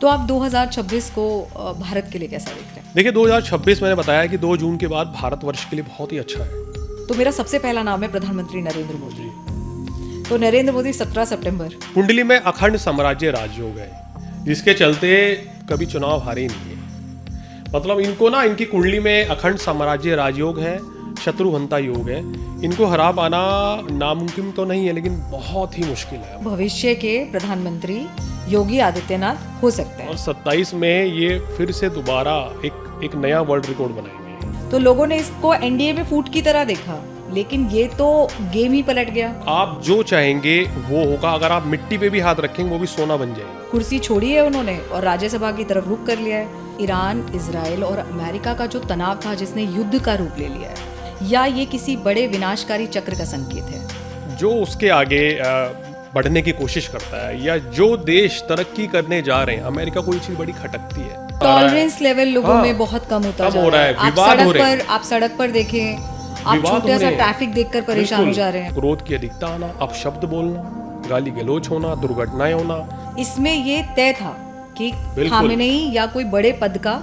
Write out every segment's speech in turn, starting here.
तो आप 2026 को भारत के लिए कैसा देख रहे हैं? देखिए 2026 मैंने बताया कि 2 जून के बाद भारतवर्ष के लिए बहुत ही अच्छा है। तो मेरा सबसे पहला नाम है प्रधानमंत्री नरेंद्र मोदी। तो नरेंद्र मोदी 17 सितंबर कुंडली में अखंड साम्राज्य राजयोग है, जिसके चलते कभी चुनाव हारे नहीं है। मतलब इनको ना, इनकी कुंडली में अखंड साम्राज्य राजयोग है, शत्रुहंता योग है। इनको हरा पाना नामुमकिन तो नहीं है, लेकिन बहुत ही मुश्किल है। भविष्य के प्रधानमंत्री योगी आदित्यनाथ हो सकते हैं। और 27 में ये फिर से दोबारा एक नया वर्ल्ड रिकॉर्ड बनाएंगे। तो लोगों ने इसको एनडीए में फूट की तरह देखा, लेकिन ये तो गेम ही पलट गया। आप जो चाहेंगे वो होगा। अगर आप मिट्टी पे भी हाथ रखेंगे वो भी सोना बन जाएगा। कुर्सी छोड़ी है उन्होंने और राज्यसभा की तरफ रुख कर लिया है। ईरान, इजराइल और अमेरिका का जो तनाव था, जिसने युद्ध का रूप ले लिया है, या ये किसी बड़े विनाशकारी चक्र का संकेत है? जो उसके आगे बढ़ने की कोशिश करता है, या जो देश तरक्की करने जा रहे हैं, अमेरिका कोई चीज बड़ी खटकती है। टॉलरेंस लेवल लोगों में बहुत कम होता जा रहा है। आप सड़क पर देखें, आप छोटा सा ट्रैफिक देखकर परेशान हो जा रहे हैं। क्रोध की अधिकता आना, अपशब्द बोलना, गाली गलौज होना, दुर्घटनाएं होना। इसमें ये तय था कि खामेनेई या कोई बड़े पद का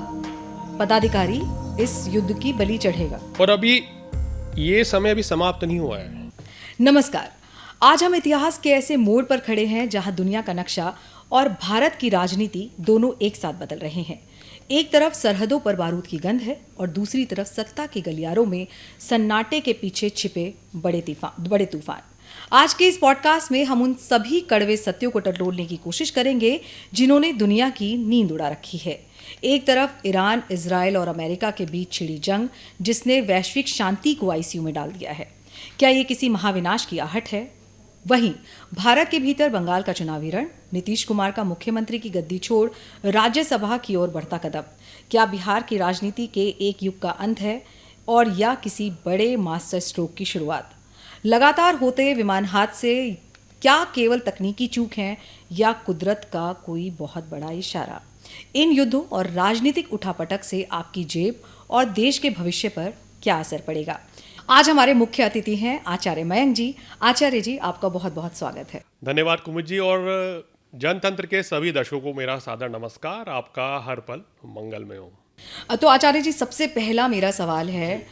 पदाधिकारी इस युद्ध की बलि चढ़ेगा। और अभी ये समय अभी समाप्त नहीं हुआ है। नमस्कार, आज हम इतिहास के ऐसे मोड़ पर खड़े हैं जहां दुनिया का नक्शा और भारत की राजनीति दोनों एक साथ बदल रहे हैं। एक तरफ सरहदों पर बारूद की गंध है और दूसरी तरफ सत्ता के गलियारों में सन्नाटे के पीछे छिपे बड़े तूफान। आज के इस पॉडकास्ट में हम उन सभी कड़वे सत्यों को टटोलने की कोशिश करेंगे जिन्होंने दुनिया की नींद उड़ा रखी है। एक तरफ ईरान, इजराइल और अमेरिका के बीच छिड़ी जंग, जिसने वैश्विक शांति को आईसीयू में डाल दिया है। क्या ये किसी महाविनाश की आहट है? वहीं भारत के भीतर बंगाल का चुनावी रण, नीतीश कुमार का मुख्यमंत्री की गद्दी छोड़ राज्यसभा की ओर बढ़ता कदम, क्या बिहार की राजनीति के एक युग का अंत है और या किसी बड़े मास्टर स्ट्रोक की शुरुआत? लगातार होते विमान हादसे क्या केवल तकनीकी चूक हैं या कुदरत का कोई बहुत बड़ा इशारा? इन युद्धों और राजनीतिक उठापटक से आपकी जेब और देश के भविष्य पर क्या असर पड़ेगा? आज हमारे मुख्य अतिथि हैं आचार्य मयंक जी। आचार्य जी, आपका बहुत बहुत स्वागत है। धन्यवाद कुमुद जी, और जनतंत्र के सभी दर्शकों को मेरा सादर नमस्कार। आपका हर पल मंगलमय हो। तो आचार्य जी, सबसे पहला मेरा सवाल है,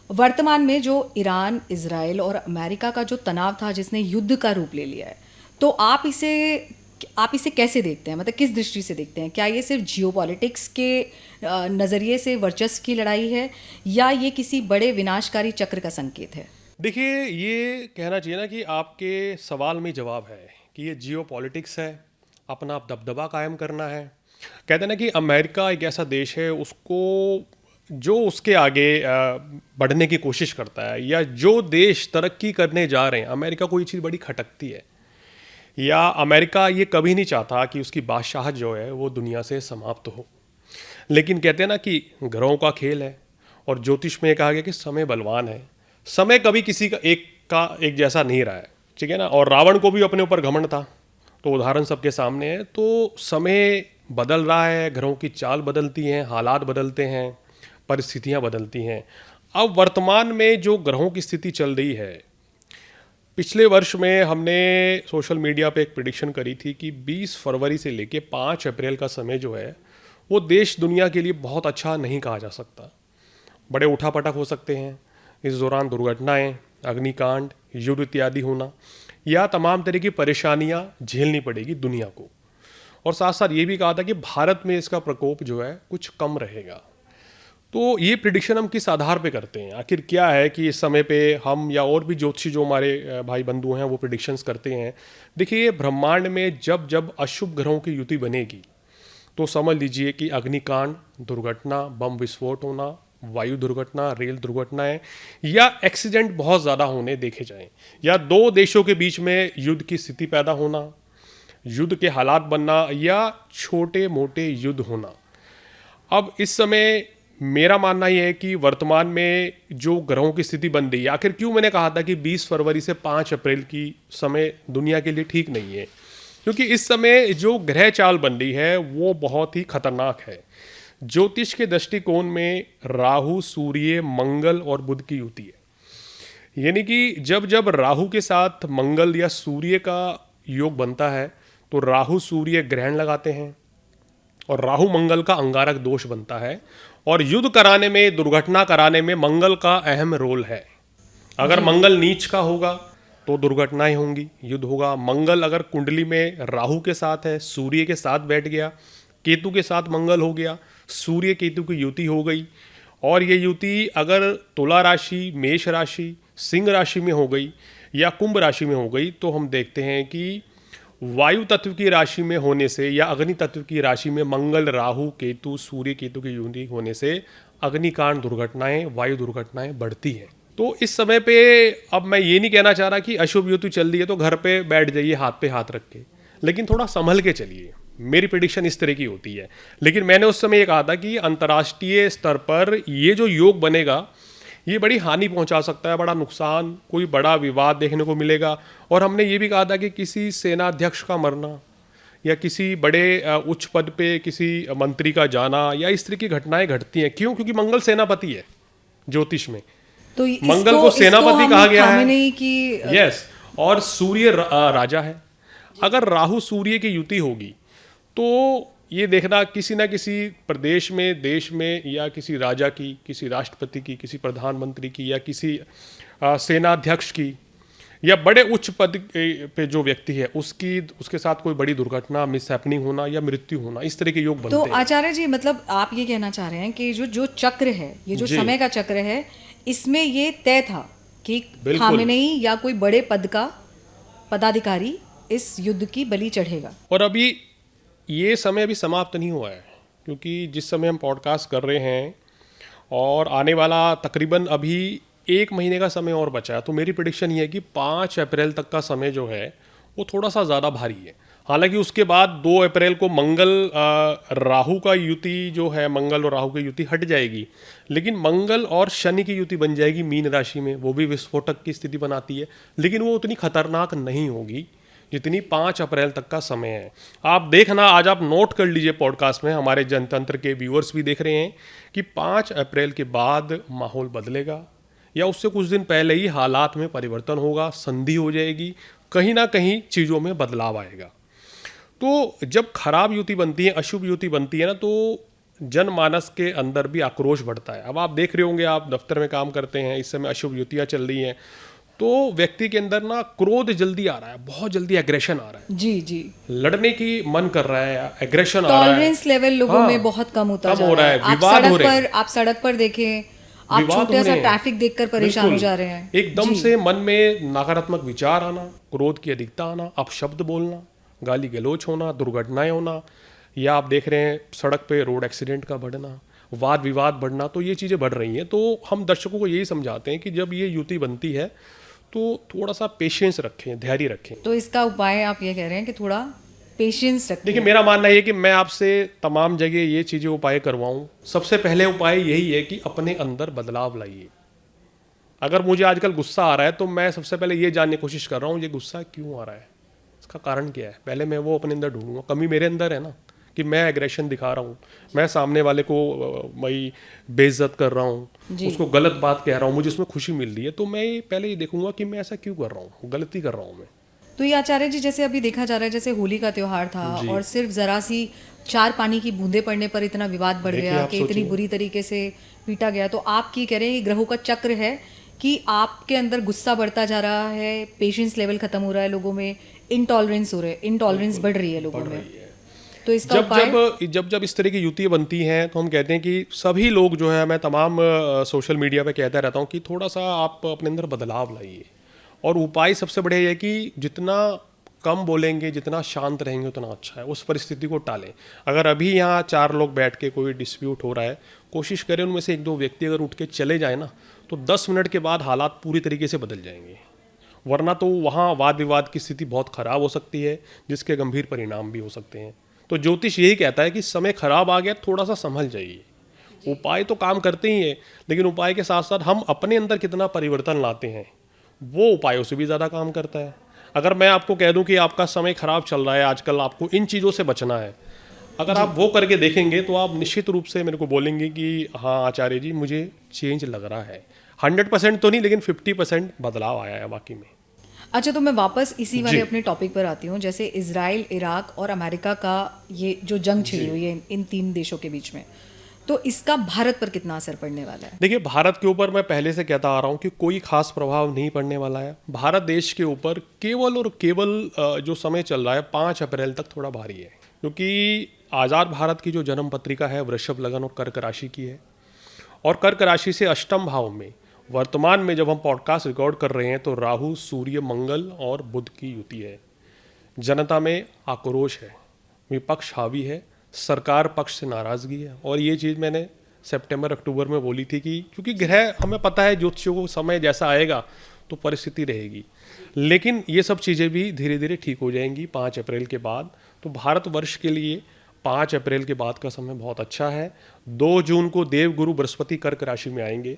वर्तमान में जो ईरान, इजराइल और अमेरिका का जो तनाव था, जिसने युद्ध का रूप ले लिया है, तो आप इसे कैसे देखते हैं? मतलब किस दृष्टि से देखते हैं? क्या ये सिर्फ जियोपॉलिटिक्स के नज़रिए से वर्चस्व की लड़ाई है या ये किसी बड़े विनाशकारी चक्र का संकेत है? देखिए, ये कहना चाहिए ना कि आपके सवाल में जवाब है कि ये जियोपॉलिटिक्स है, अपना दबदबा कायम करना है। कहते हैं ना कि अमेरिका एक ऐसा देश है, उसको जो उसके आगे बढ़ने की कोशिश करता है, या जो देश तरक्की करने जा रहे हैं, अमेरिका कोई चीज़ बड़ी खटकती है। या अमेरिका ये कभी नहीं चाहता कि उसकी बादशाहत जो है वो दुनिया से समाप्त हो। लेकिन कहते हैं ना कि ग्रहों का खेल है, और ज्योतिष में कहा गया कि समय बलवान है। समय कभी किसी का एक जैसा नहीं रहा है, ठीक है ना। और रावण को भी अपने ऊपर घमंड था, तो उदाहरण सबके सामने है। तो समय बदल रहा है, ग्रहों की चाल बदलती हैं, हालात बदलते हैं, परिस्थितियां बदलती हैं। अब वर्तमान में जो ग्रहों की स्थिति चल रही है, पिछले वर्ष में हमने सोशल मीडिया पे एक प्रेडिक्शन करी थी कि 20 फरवरी से लेके 5 अप्रैल का समय जो है वो देश दुनिया के लिए बहुत अच्छा नहीं कहा जा सकता। बड़े उठापटक हो सकते हैं इस दौरान, दुर्घटनाएं, अग्निकांड, युद्ध इत्यादि होना, या तमाम तरह की परेशानियां झेलनी पड़ेगी दुनिया को। और साथ साथ ये भी कहा था कि भारत में इसका प्रकोप जो है कुछ कम रहेगा। तो ये प्रिडिक्शन हम किस आधार पे करते हैं? आखिर क्या है कि इस समय पे हम या और भी ज्योतिषी जो हमारे भाई बंधु हैं वो प्रिडिक्शंस करते हैं? देखिए, ब्रह्मांड में जब जब अशुभ ग्रहों की युति बनेगी तो समझ लीजिए कि अग्निकांड, दुर्घटना, बम विस्फोट होना, वायु दुर्घटना, रेल दुर्घटनाएं, या एक्सीडेंट बहुत ज़्यादा होने देखे जाएं, या दो देशों के बीच में युद्ध की स्थिति पैदा होना, युद्ध के हालात बनना, या छोटे मोटे युद्ध होना। अब इस समय मेरा मानना यह है कि वर्तमान में जो ग्रहों की स्थिति बन रही है, आखिर क्यों मैंने कहा था कि 20 फरवरी से 5 अप्रैल की समय दुनिया के लिए ठीक नहीं है, क्योंकि इस समय जो ग्रह चाल बन रही है वो बहुत ही खतरनाक है। ज्योतिष के दृष्टिकोण में राहु, सूर्य, मंगल और बुध की युति है। यानी कि जब जब राहु के साथ मंगल या सूर्य का योग बनता है तो राहु सूर्य ग्रहण लगाते हैं, और राहु मंगल का अंगारक दोष बनता है, और युद्ध कराने में, दुर्घटना कराने में मंगल का अहम रोल है। अगर मंगल नीच का होगा तो दुर्घटनाएं होंगी, युद्ध होगा। मंगल अगर कुंडली में राहु के साथ है, सूर्य के साथ बैठ गया, केतु के साथ मंगल हो गया, सूर्य केतु की युति हो गई, और ये युति अगर तुला राशि, मेष राशि, सिंह राशि में हो गई या कुंभ राशि में हो गई, तो हम देखते हैं कि वायु तत्व की राशि में होने से या अग्नि तत्व की राशि में मंगल, राहु, केतु, सूर्य केतु की युति होने से अग्निकांड दुर्घटनाएं, वायु दुर्घटनाएं बढ़ती हैं। तो इस समय पे अब मैं ये नहीं कहना चाह रहा कि अशुभ युति चल रही है तो घर पे बैठ जाइए हाथ पे हाथ रख के, लेकिन थोड़ा संभल के चलिए। मेरी प्रेडिक्शन इस तरह की होती है। लेकिन मैंने उस समय ये कहा था कि अंतर्राष्ट्रीय स्तर पर ये जो योग बनेगा ये बड़ी हानि पहुंचा सकता है, बड़ा नुकसान, कोई बड़ा विवाद देखने को मिलेगा। और हमने ये भी कहा था कि किसी सेनाध्यक्ष का मरना या किसी बड़े उच्च पद पे किसी मंत्री का जाना या इस तरह की घटनाएं घटती हैं। क्यों? क्योंकि मंगल सेनापति है ज्योतिष में, तो मंगल को सेनापति कहा गया है। नहीं कि यस, और सूर्य राजा है। अगर राहु सूर्य की युति होगी तो ये देखना किसी ना किसी प्रदेश में, देश में, या किसी राजा की, किसी राष्ट्रपति की, किसी प्रधानमंत्री की, या किसी सेनाध्यक्ष की, या बड़े उच्च पद पे जो व्यक्ति है उसके साथ कोई बड़ी दुर्घटना, मिसहैपनिंग होना या मृत्यु होना, इस तरह के योग बनते तो हैं। आचार्य जी, मतलब आप ये कहना चाह रहे हैं कि जो चक्र है, ये जो समय का चक्र है, इसमें ये तय था कि खामेनेई या कोई बड़े पद का पदाधिकारी इस युद्ध की बलि चढ़ेगा। और अभी ये समय अभी समाप्त नहीं हुआ है, क्योंकि जिस समय हम पॉडकास्ट कर रहे हैं और आने वाला तकरीबन अभी 1 महीने का समय और बचा है, तो मेरी प्रेडिक्शन ये है कि 5 अप्रैल तक का समय जो है वो थोड़ा सा ज़्यादा भारी है। हालांकि उसके बाद 2 अप्रैल को मंगल राहु का युति जो है, मंगल और राहु की युति हट जाएगी, लेकिन मंगल और शनि की युति बन जाएगी मीन राशि में। वो भी विस्फोटक की स्थिति बनाती है, लेकिन वो उतनी खतरनाक नहीं होगी जितनी 5 अप्रैल तक का समय है। आप देखना, आज आप नोट कर लीजिए पॉडकास्ट में, हमारे जनतंत्र के व्यूअर्स भी देख रहे हैं कि 5 अप्रैल के बाद माहौल बदलेगा या उससे कुछ दिन पहले ही हालात में परिवर्तन होगा, संधि हो जाएगी, कहीं ना कहीं चीज़ों में बदलाव आएगा। तो जब खराब युति बनती है, अशुभ युति बनती है ना, तो जनमानस के अंदर भी आक्रोश बढ़ता है। अब आप देख रहे होंगे, आप दफ्तर में काम करते हैं, इस समय अशुभ युतियाँ चल रही हैं, तो व्यक्ति के अंदर ना क्रोध जल्दी आ रहा है, बहुत जल्दी एग्रेशन आ रहा है। जी जी, लड़ने की मन कर रहा है, एग्रेशन आ रहा है, टॉलरेंस लेवल लोगों में बहुत कम होता जा रहा है। विवाद हो रहे हैं, आप सड़क पर देखें, आप छोटा सा ट्रैफिक देखकर परेशान हो जा रहे हैं। एकदम से मन में नकारात्मक विचार आना, क्रोध की अधिकता आना, अपशब्द बोलना, गाली गलौच होना, दुर्घटनाएं होना, या आप देख रहे हैं सड़क पे रोड एक्सीडेंट का बढ़ना, वाद विवाद बढ़ना, तो ये चीज़ें बढ़ रही हैं। तो हम दर्शकों को यही समझाते हैं कि जब ये युति बनती है तो थोड़ा सा पेशेंस रखें, धैर्य रखें। तो इसका उपाय आप ये कह रहे हैं कि थोड़ा पेशेंस रखें। देखिए, मेरा मानना है कि मैं आपसे तमाम जगह ये चीज़ें उपाय करवाऊं। सबसे पहले उपाय यही है कि अपने अंदर बदलाव लाइए। अगर मुझे आजकल गुस्सा आ रहा है तो मैं सबसे पहले ये जानने की कोशिश कर रहा हूँ ये गुस्सा क्यों आ रहा है, इसका कारण क्या है। पहले मैं वो अपने अंदर ढूंढूंगा। कमी मेरे अंदर है ना, कि मैं एग्रेशन दिखा रहा हूँ, मैं सामने वाले को मैं बेइज्जत कर रहा हूँ, उसको गलत बात कह रहा हूँ, मुझे उसमें खुशी मिल रही है, तो मैं पहले ये देखूंगा कि मैं ऐसा क्यों कर रहा हूँ, गलती कर रहा हूँ मैं। तो ये आचार्य जी, जैसे अभी देखा जा रहा है, जैसे होली का त्योहार था और सिर्फ जरा सी 4 पानी की बूंदे पड़ने पर इतना विवाद बढ़ गया कि इतनी बुरी तरीके से पीटा गया। तो आप की कह रहे हैं ये ग्रहों का चक्र है कि आपके अंदर गुस्सा बढ़ता जा रहा है, पेशेंस लेवल खत्म हो रहा है लोगों में, इंटॉलरेंस बढ़ रही है लोगों में। तो इसका जब इस तरह की युतियाँ बनती हैं तो हम कहते हैं कि सभी लोग जो है, मैं तमाम सोशल मीडिया पे कहता रहता हूँ कि थोड़ा सा आप अपने अंदर बदलाव लाइए। और उपाय सबसे बड़े ये कि जितना कम बोलेंगे, जितना शांत रहेंगे उतना अच्छा है, उस परिस्थिति को टालें। अगर अभी यहाँ 4 लोग बैठ के कोई डिस्प्यूट हो रहा है, कोशिश करें उनमें से 1-2 व्यक्ति अगर उठ के चले जाए ना, तो 10 मिनट के बाद हालात पूरी तरीके से बदल जाएंगे। वरना तो वहाँ वाद विवाद की स्थिति बहुत ख़राब हो सकती है, जिसके गंभीर परिणाम भी हो सकते हैं। तो ज्योतिष यही कहता है कि समय खराब आ गया, थोड़ा सा संभल जाइए। उपाय तो काम करते ही हैं, लेकिन उपाय के साथ साथ हम अपने अंदर कितना परिवर्तन लाते हैं, वो उपायों से भी ज़्यादा काम करता है। अगर मैं आपको कह दूं कि आपका समय खराब चल रहा है आजकल, आपको इन चीज़ों से बचना है, अगर आप वो करके देखेंगे तो आप निश्चित रूप से मेरे को बोलेंगे कि हाँ आचार्य जी, मुझे चेंज लग रहा है। 100% तो नहीं, लेकिन 50% बदलाव आया है वाकई में। अच्छा, तो मैं वापस इसी वाले जी। अपने टॉपिक पर आती हूँ। जैसे इजराइल, इराक और अमेरिका का ये जो जंग छिड़ी हुई है इन तीन देशों के बीच में, तो इसका भारत पर कितना असर पड़ने वाला है? देखिए, भारत के ऊपर मैं पहले से कहता आ रहा हूँ कि कोई खास प्रभाव नहीं पड़ने वाला है। भारत देश के ऊपर केवल और केवल जो समय चल रहा है 5 अप्रैल तक थोड़ा भारी है, क्योंकि आज़ाद भारत की जो जन्म पत्रिका है वृषभ लगन और कर्क राशि की है, और कर्क राशि से अष्टम भाव में वर्तमान में जब हम पॉडकास्ट रिकॉर्ड कर रहे हैं तो राहु, सूर्य, मंगल और बुध की युति है। जनता में आक्रोश है, विपक्ष हावी है, सरकार पक्ष से नाराजगी है। और ये चीज़ मैंने सितंबर अक्टूबर में बोली थी कि क्योंकि ग्रह हमें पता है ज्योतिषियों को समय जैसा आएगा तो परिस्थिति रहेगी, लेकिन ये सब चीज़ें भी धीरे धीरे ठीक हो जाएंगी 5 अप्रैल के बाद। तो भारतवर्ष के लिए 5 अप्रैल के बाद का समय बहुत अच्छा है। 2 जून को देवगुरु बृहस्पति कर्क राशि में आएंगे,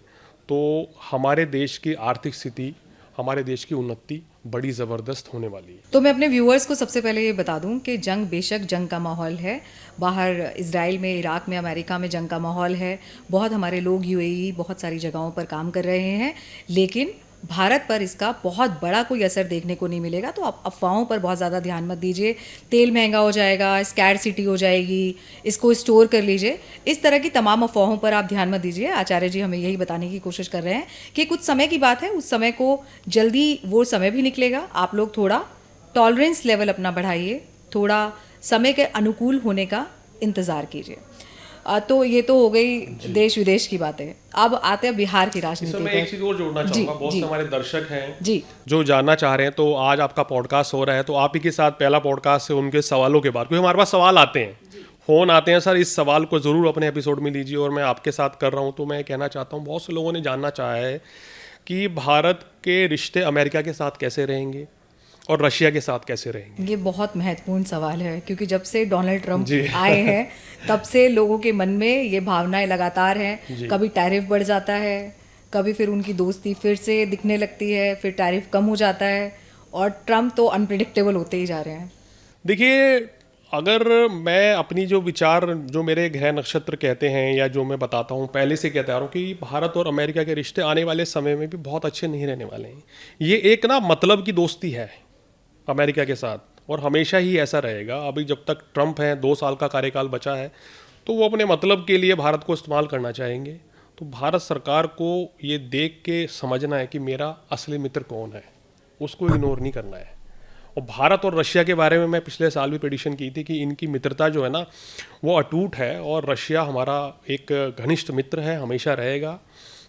तो हमारे देश की आर्थिक स्थिति, हमारे देश की उन्नति बड़ी ज़बरदस्त होने वाली है। तो मैं अपने व्यूअर्स को सबसे पहले ये बता दूं कि जंग, बेशक जंग का माहौल है, बाहर इजराइल में, इराक में, अमेरिका में जंग का माहौल है, बहुत हमारे लोग यूएई बहुत सारी जगहों पर काम कर रहे हैं, लेकिन भारत पर इसका बहुत बड़ा कोई असर देखने को नहीं मिलेगा। तो आप अफवाहों पर बहुत ज़्यादा ध्यान मत दीजिए। तेल महंगा हो जाएगा, स्कैरसिटी हो जाएगी, इसको स्टोर कर लीजिए, इस तरह की तमाम अफवाहों पर आप ध्यान मत दीजिए। आचार्य जी हमें यही बताने की कोशिश कर रहे हैं कि कुछ समय की बात है, उस समय को जल्दी वो समय भी निकलेगा। आप लोग थोड़ा टॉलरेंस लेवल अपना बढ़ाइए, थोड़ा समय के अनुकूल होने का इंतज़ार कीजिए। तो ये तो हो गई देश विदेश की बातें। अब आते हैं बिहार की राजनीति इसमें मैं पर। एक चीज़ और जोड़ना जी, चाहूँगा, बहुत से जी। हमारे दर्शक हैं जी, जो जानना चाह रहे हैं। तो आज आपका पॉडकास्ट हो रहा है, तो आप ही के साथ पहला पॉडकास्ट है उनके सवालों के बाद, क्योंकि हमारे पास सवाल आते हैं, फ़ोन आते हैं, सर इस सवाल को ज़रूर अपने एपिसोड में लीजिए, और मैं आपके साथ कर रहा हूँ। तो मैं कहना चाहता हूँ, बहुत से लोगों ने जानना चाहा है कि भारत के रिश्ते अमेरिका के साथ कैसे रहेंगे और रशिया के साथ कैसे रहेंगे। ये बहुत महत्वपूर्ण सवाल है, क्योंकि जब से डोनाल्ड ट्रंप जी। आए हैं तब से लोगों के मन में ये भावनाएं लगातार हैं। जी। कभी टैरिफ बढ़ जाता है, कभी फिर उनकी दोस्ती फिर से दिखने लगती है, फिर टैरिफ कम हो जाता है, और ट्रंप तो अनप्रिडिक्टेबल होते ही जा रहे हैं। देखिए, अगर मैं अपनी जो विचार, जो मेरे ग्रह नक्षत्र कहते हैं या जो मैं बताता हूँ, पहले से कहता आ रहा हूँ कि भारत और अमेरिका के रिश्ते आने वाले समय में भी बहुत अच्छे नहीं रहने वाले हैं। ये एक ना मतलब की दोस्ती है अमेरिका के साथ, और हमेशा ही ऐसा रहेगा। अभी जब तक ट्रंप हैं, 2 साल का कार्यकाल बचा है, तो वो अपने मतलब के लिए भारत को इस्तेमाल करना चाहेंगे। तो भारत सरकार को ये देख के समझना है कि मेरा असली मित्र कौन है, उसको इग्नोर नहीं करना है। और भारत और रशिया के बारे में मैं पिछले साल भी प्रेडिक्शन की थी कि इनकी मित्रता जो है ना वो अटूट है, और रशिया हमारा एक घनिष्ठ मित्र है, हमेशा रहेगा,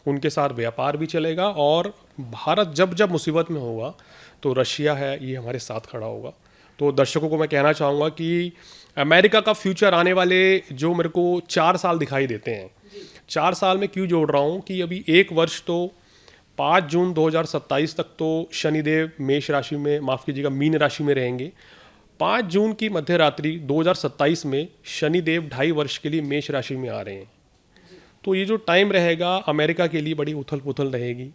उनके साथ व्यापार भी चलेगा। और भारत जब जब मुसीबत में होगा तो रशिया है ये हमारे साथ खड़ा होगा। तो दर्शकों को मैं कहना चाहूँगा कि अमेरिका का फ्यूचर आने वाले जो मेरे को 4 साल दिखाई देते हैं, 4 साल में क्यों जोड़ रहा हूँ कि अभी 1 वर्ष तो 5 जून 2027 तक तो शनिदेव मेष राशि में, माफ़ कीजिएगा, मीन राशि में रहेंगे। 5 जून की मध्य रात्रि 2027 में शनिदेव 2.5 वर्ष के लिए मेष राशि में आ रहे हैं। तो ये जो टाइम रहेगा अमेरिका के लिए बड़ी उथल पुथल रहेगी।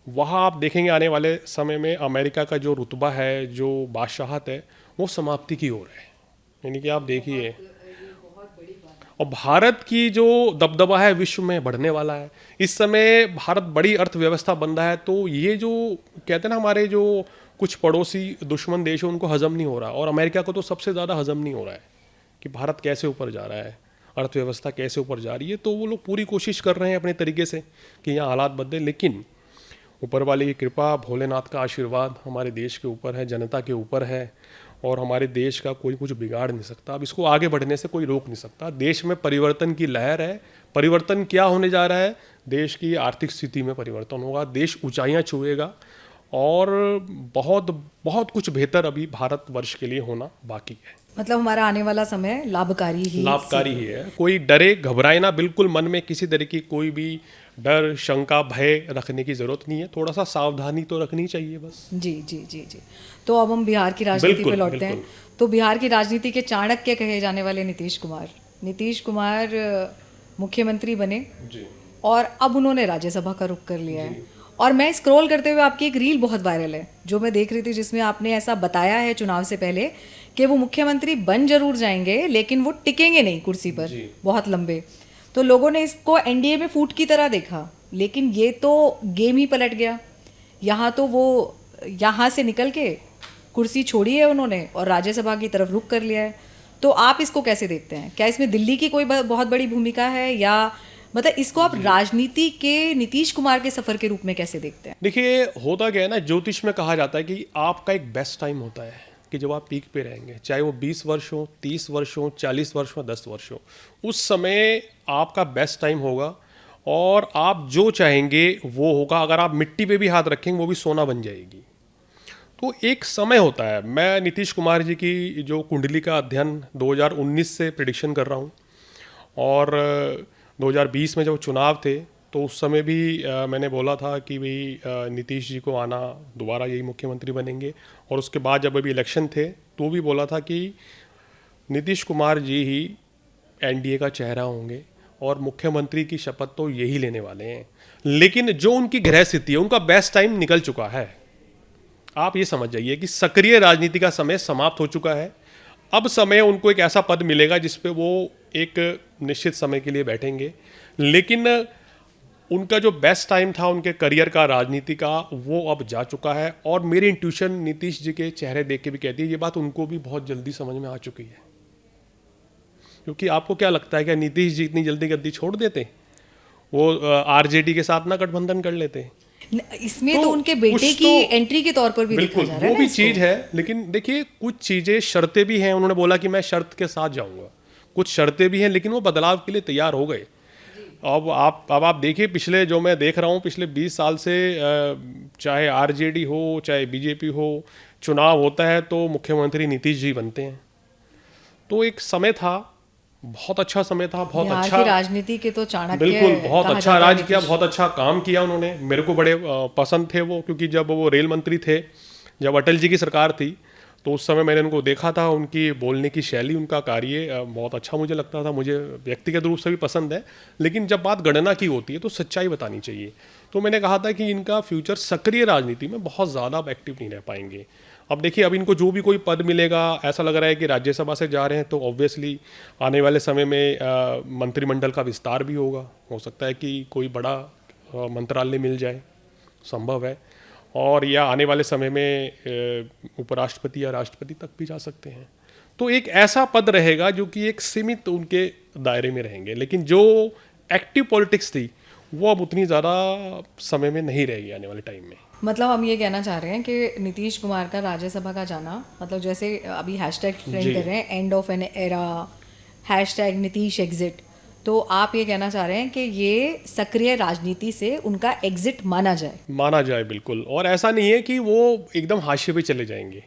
वहाँ आप देखेंगे आने वाले समय में अमेरिका का जो रुतबा है, जो बादशाहत है, वो समाप्ति की ओर है। यानी कि आप देखिए, और भारत की जो दबदबा है विश्व में बढ़ने वाला है। इस समय भारत बड़ी अर्थव्यवस्था बन रहा है। तो ये जो कहते हैं ना, हमारे जो कुछ पड़ोसी दुश्मन देश है उनको हजम नहीं हो रहा, और अमेरिका को तो सबसे ज़्यादा हजम नहीं हो रहा है कि भारत कैसे ऊपर जा रहा है, अर्थव्यवस्था कैसे ऊपर जा रही है। तो वो लोग पूरी कोशिश कर रहे हैं अपने तरीके से कि यहाँ हालात बदले, लेकिन ऊपर वाले की कृपा, भोलेनाथ का आशीर्वाद हमारे देश के ऊपर है, जनता के ऊपर है, और हमारे देश का कोई कुछ बिगाड़ नहीं सकता। अब इसको आगे बढ़ने से कोई रोक नहीं सकता। देश में परिवर्तन की लहर है। परिवर्तन क्या होने जा रहा है? देश की आर्थिक स्थिति में परिवर्तन होगा, देश ऊंचाइयां छुएगा, और बहुत बहुत कुछ बेहतर अभी भारतवर्ष के लिए होना बाकी है। मतलब हमारा आने वाला समय लाभकारी ही है। कोई डरे घबराए ना, बिल्कुल मन में किसी तरह की कोई भी डर, शंका, भय रखने की जरूरत नहीं है। थोड़ा सा सावधानी तो रखनी चाहिए बस। जी जी जी जी। तो अब हम बिहार की राजनीति पे लौटते हैं। तो बिहार की राजनीति के चाणक्य कहे जाने वाले नीतीश कुमार मुख्यमंत्री बने जी। और अब उन्होंने राज्यसभा का रुख कर लिया है। और मैं स्क्रॉल करते हुए आपकी एक रील बहुत वायरल है जो मैं देख रही थी, जिसमें आपने ऐसा बताया है चुनाव से पहले कि वो मुख्यमंत्री बन जरूर जाएंगे लेकिन वो टिकेंगे नहीं कुर्सी पर बहुत लंबे। तो लोगों ने इसको एनडीए में फूट की तरह देखा, लेकिन ये तो गेम ही पलट गया। यहाँ तो वो यहाँ से निकल के कुर्सी छोड़ी है उन्होंने और राज्यसभा की तरफ रुख कर लिया है। तो आप इसको कैसे देखते हैं? क्या इसमें दिल्ली की कोई बहुत बड़ी भूमिका है, या मतलब इसको आप राजनीति के नीतीश कुमार के सफर के रूप में कैसे देखते हैं? देखिए, होता क्या है ना, ज्योतिष में कहा जाता है कि आपका एक बेस्ट टाइम होता है कि जब आप पीक पे रहेंगे, चाहे वो 20 वर्ष हो, 30 वर्ष हो, 40 वर्ष हो, 10 वर्ष हो, उस समय आपका बेस्ट टाइम होगा और आप जो चाहेंगे वो होगा। अगर आप मिट्टी पे भी हाथ रखेंगे वो भी सोना बन जाएगी। तो एक समय होता है। मैं नीतीश कुमार जी की जो कुंडली का अध्ययन 2019 से प्रिडिक्शन कर रहा हूँ, और 2020 में जब चुनाव थे तो उस समय भी मैंने बोला था कि भाई नीतीश जी को आना, दोबारा यही मुख्यमंत्री बनेंगे। और उसके बाद जब अभी इलेक्शन थे तो भी बोला था कि नीतीश कुमार जी ही एनडीए का चेहरा होंगे और मुख्यमंत्री की शपथ तो यही लेने वाले हैं। लेकिन जो उनकी ग्रह स्थिति है, उनका बेस्ट टाइम निकल चुका है। आप ये समझ जाइए कि सक्रिय राजनीति का समय समाप्त हो चुका है। अब समय उनको एक ऐसा पद मिलेगा जिस पे वो एक निश्चित समय के लिए बैठेंगे, लेकिन उनका जो बेस्ट टाइम था उनके करियर का, राजनीति का, वो अब जा चुका है। और मेरी इंट्यूशन नीतीश जी के चेहरे देख के भी कहती है ये बात उनको भी बहुत जल्दी समझ में आ चुकी है। क्योंकि आपको क्या लगता है कि नीतीश जी इतनी जल्दी गद्दी छोड़ देते? वो आरजेडी के साथ ना गठबंधन कर लेते? इसमें तो उनके बेटे की एंट्री के तौर पर भी देखा जा रहा है। वो भी चीज है, लेकिन देखिए कुछ चीजें, शर्तें भी हैं। उन्होंने बोला कि मैं शर्त के साथ जाऊंगा, कुछ शर्तें भी हैं, लेकिन वो बदलाव के लिए तैयार हो गए। अब आप देखिए, पिछले जो मैं देख रहा हूँ पिछले 20 साल से, चाहे आरजेडी हो चाहे बीजेपी हो, चुनाव होता है तो मुख्यमंत्री नीतीश जी बनते हैं। तो एक समय था, बहुत अच्छा समय था, बहुत अच्छा राजनीति के तो चाणक्य, बिल्कुल बहुत अच्छा राज किया, बहुत अच्छा काम किया उन्होंने। मेरे को बड़े पसंद थे वो, क्योंकि जब वो रेल मंत्री थे, जब अटल जी की सरकार थी, तो उस समय मैंने उनको देखा था। उनकी बोलने की शैली, उनका कार्य बहुत अच्छा मुझे लगता था। मुझे व्यक्तिगत रूप से भी पसंद है, लेकिन जब बात गणना की होती है तो सच्चाई बतानी चाहिए। तो मैंने कहा था कि इनका फ्यूचर सक्रिय राजनीति में बहुत ज़्यादा एक्टिव नहीं रह पाएंगे। अब देखिए, अब इनको जो भी कोई पद मिलेगा, ऐसा लग रहा है कि राज्यसभा से जा रहे हैं तो ऑब्वियसली आने वाले समय में मंत्रिमंडल का विस्तार भी होगा। हो सकता है कि कोई बड़ा मंत्रालय मिल जाए, संभव है। और या आने वाले समय में उपराष्ट्रपति या राष्ट्रपति तक भी जा सकते हैं। तो एक ऐसा पद रहेगा जो कि एक सीमित उनके दायरे में रहेंगे। लेकिन जो एक्टिव पॉलिटिक्स थी वो अब उतनी ज़्यादा समय में नहीं रहेगी आने वाले टाइम में। मतलब हम ये कहना चाह रहे हैं कि नीतीश कुमार का राज्यसभा का जाना, मतलब जैसे अभी हैशटैग ट्रेंड कर रहे हैं, end of an era, hashtag Nitish exit, तो आप ये कहना चाह रहे हैं कि ये सक्रिय राजनीति से उनका एग्जिट माना जाए? बिल्कुल। और ऐसा नहीं है कि वो एकदम हाशिए पे चले जाएंगे,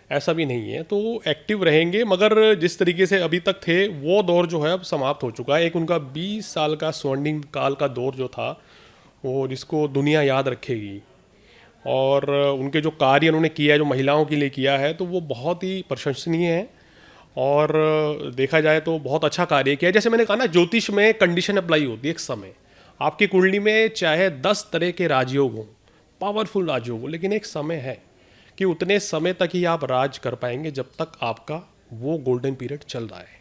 ऐसा भी नहीं है। तो एक्टिव रहेंगे, मगर जिस तरीके से अभी तक थे वो दौर जो है अब समाप्त हो चुका है। एक उनका 20 साल का स्वर्णिम काल का दौर जो था, वो जिसको दुनिया याद रखेगी। और उनके जो कार्य उन्होंने किया है, जो महिलाओं के लिए किया है, तो वो बहुत ही प्रशंसनीय है। और देखा जाए तो बहुत अच्छा कार्य किया है। जैसे मैंने कहा ना, ज्योतिष में कंडीशन अप्लाई होती है। एक समय आपकी कुंडली में चाहे 10 तरह के राजयोग हों, पावरफुल राजयोग हो, लेकिन एक समय है कि उतने समय तक ही आप राज कर पाएंगे जब तक आपका वो गोल्डन पीरियड चल रहा है।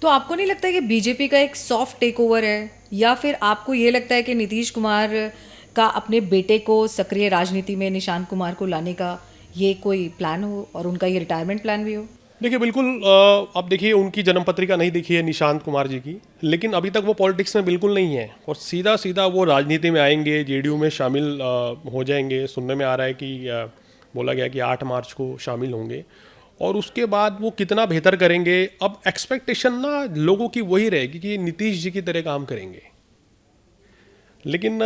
तो आपको नहीं लगता है कि बीजेपी का एक सॉफ्ट टेक ओवर है, या फिर आपको ये लगता है कि नीतीश कुमार का अपने बेटे को सक्रिय राजनीति में, निशांत कुमार को लाने का ये कोई प्लान हो और उनका ये रिटायरमेंट प्लान भी हो? देखिए बिल्कुल, अब देखिए उनकी जन्म पत्रिका नहीं देखी है निशांत कुमार जी की, लेकिन अभी तक वो पॉलिटिक्स में बिल्कुल नहीं है और सीधा सीधा वो राजनीति में आएंगे, जेडीयू में शामिल हो जाएंगे। सुनने में आ रहा है कि बोला गया कि 8 मार्च को शामिल होंगे और उसके बाद वो कितना बेहतर करेंगे। अब एक्सपेक्टेशन ना लोगों की वही रहेगी कि नीतीश जी की तरह काम करेंगे, लेकिन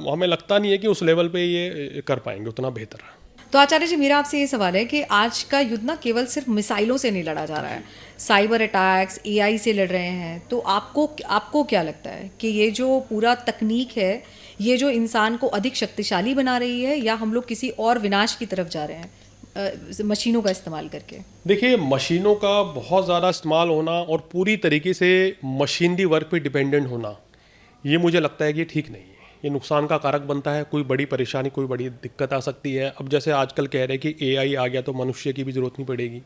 हमें लगता नहीं है कि उस लेवल पे ये कर पाएंगे उतना बेहतर। तो आचार्य जी, मेरा आपसे ये सवाल है कि आज का युद्ध ना केवल सिर्फ मिसाइलों से नहीं लड़ा जा रहा है, साइबर अटैक्स, एआई से लड़ रहे हैं। तो आपको क्या लगता है कि ये जो पूरा तकनीक है, ये जो इंसान को अधिक शक्तिशाली बना रही है, या हम लोग किसी और विनाश की तरफ जा रहे हैं मशीनों का इस्तेमाल करके? देखिए, मशीनों का बहुत ज़्यादा इस्तेमाल होना और पूरी तरीके से मशीनरी वर्क पे डिपेंडेंट होना, ये मुझे लगता है कि ठीक नहीं है। ये नुकसान का कारक बनता है। कोई बड़ी परेशानी, कोई बड़ी दिक्कत आ सकती है। अब जैसे आजकल कह रहे हैं कि एआई आ गया तो मनुष्य की भी ज़रूरत नहीं पड़ेगी।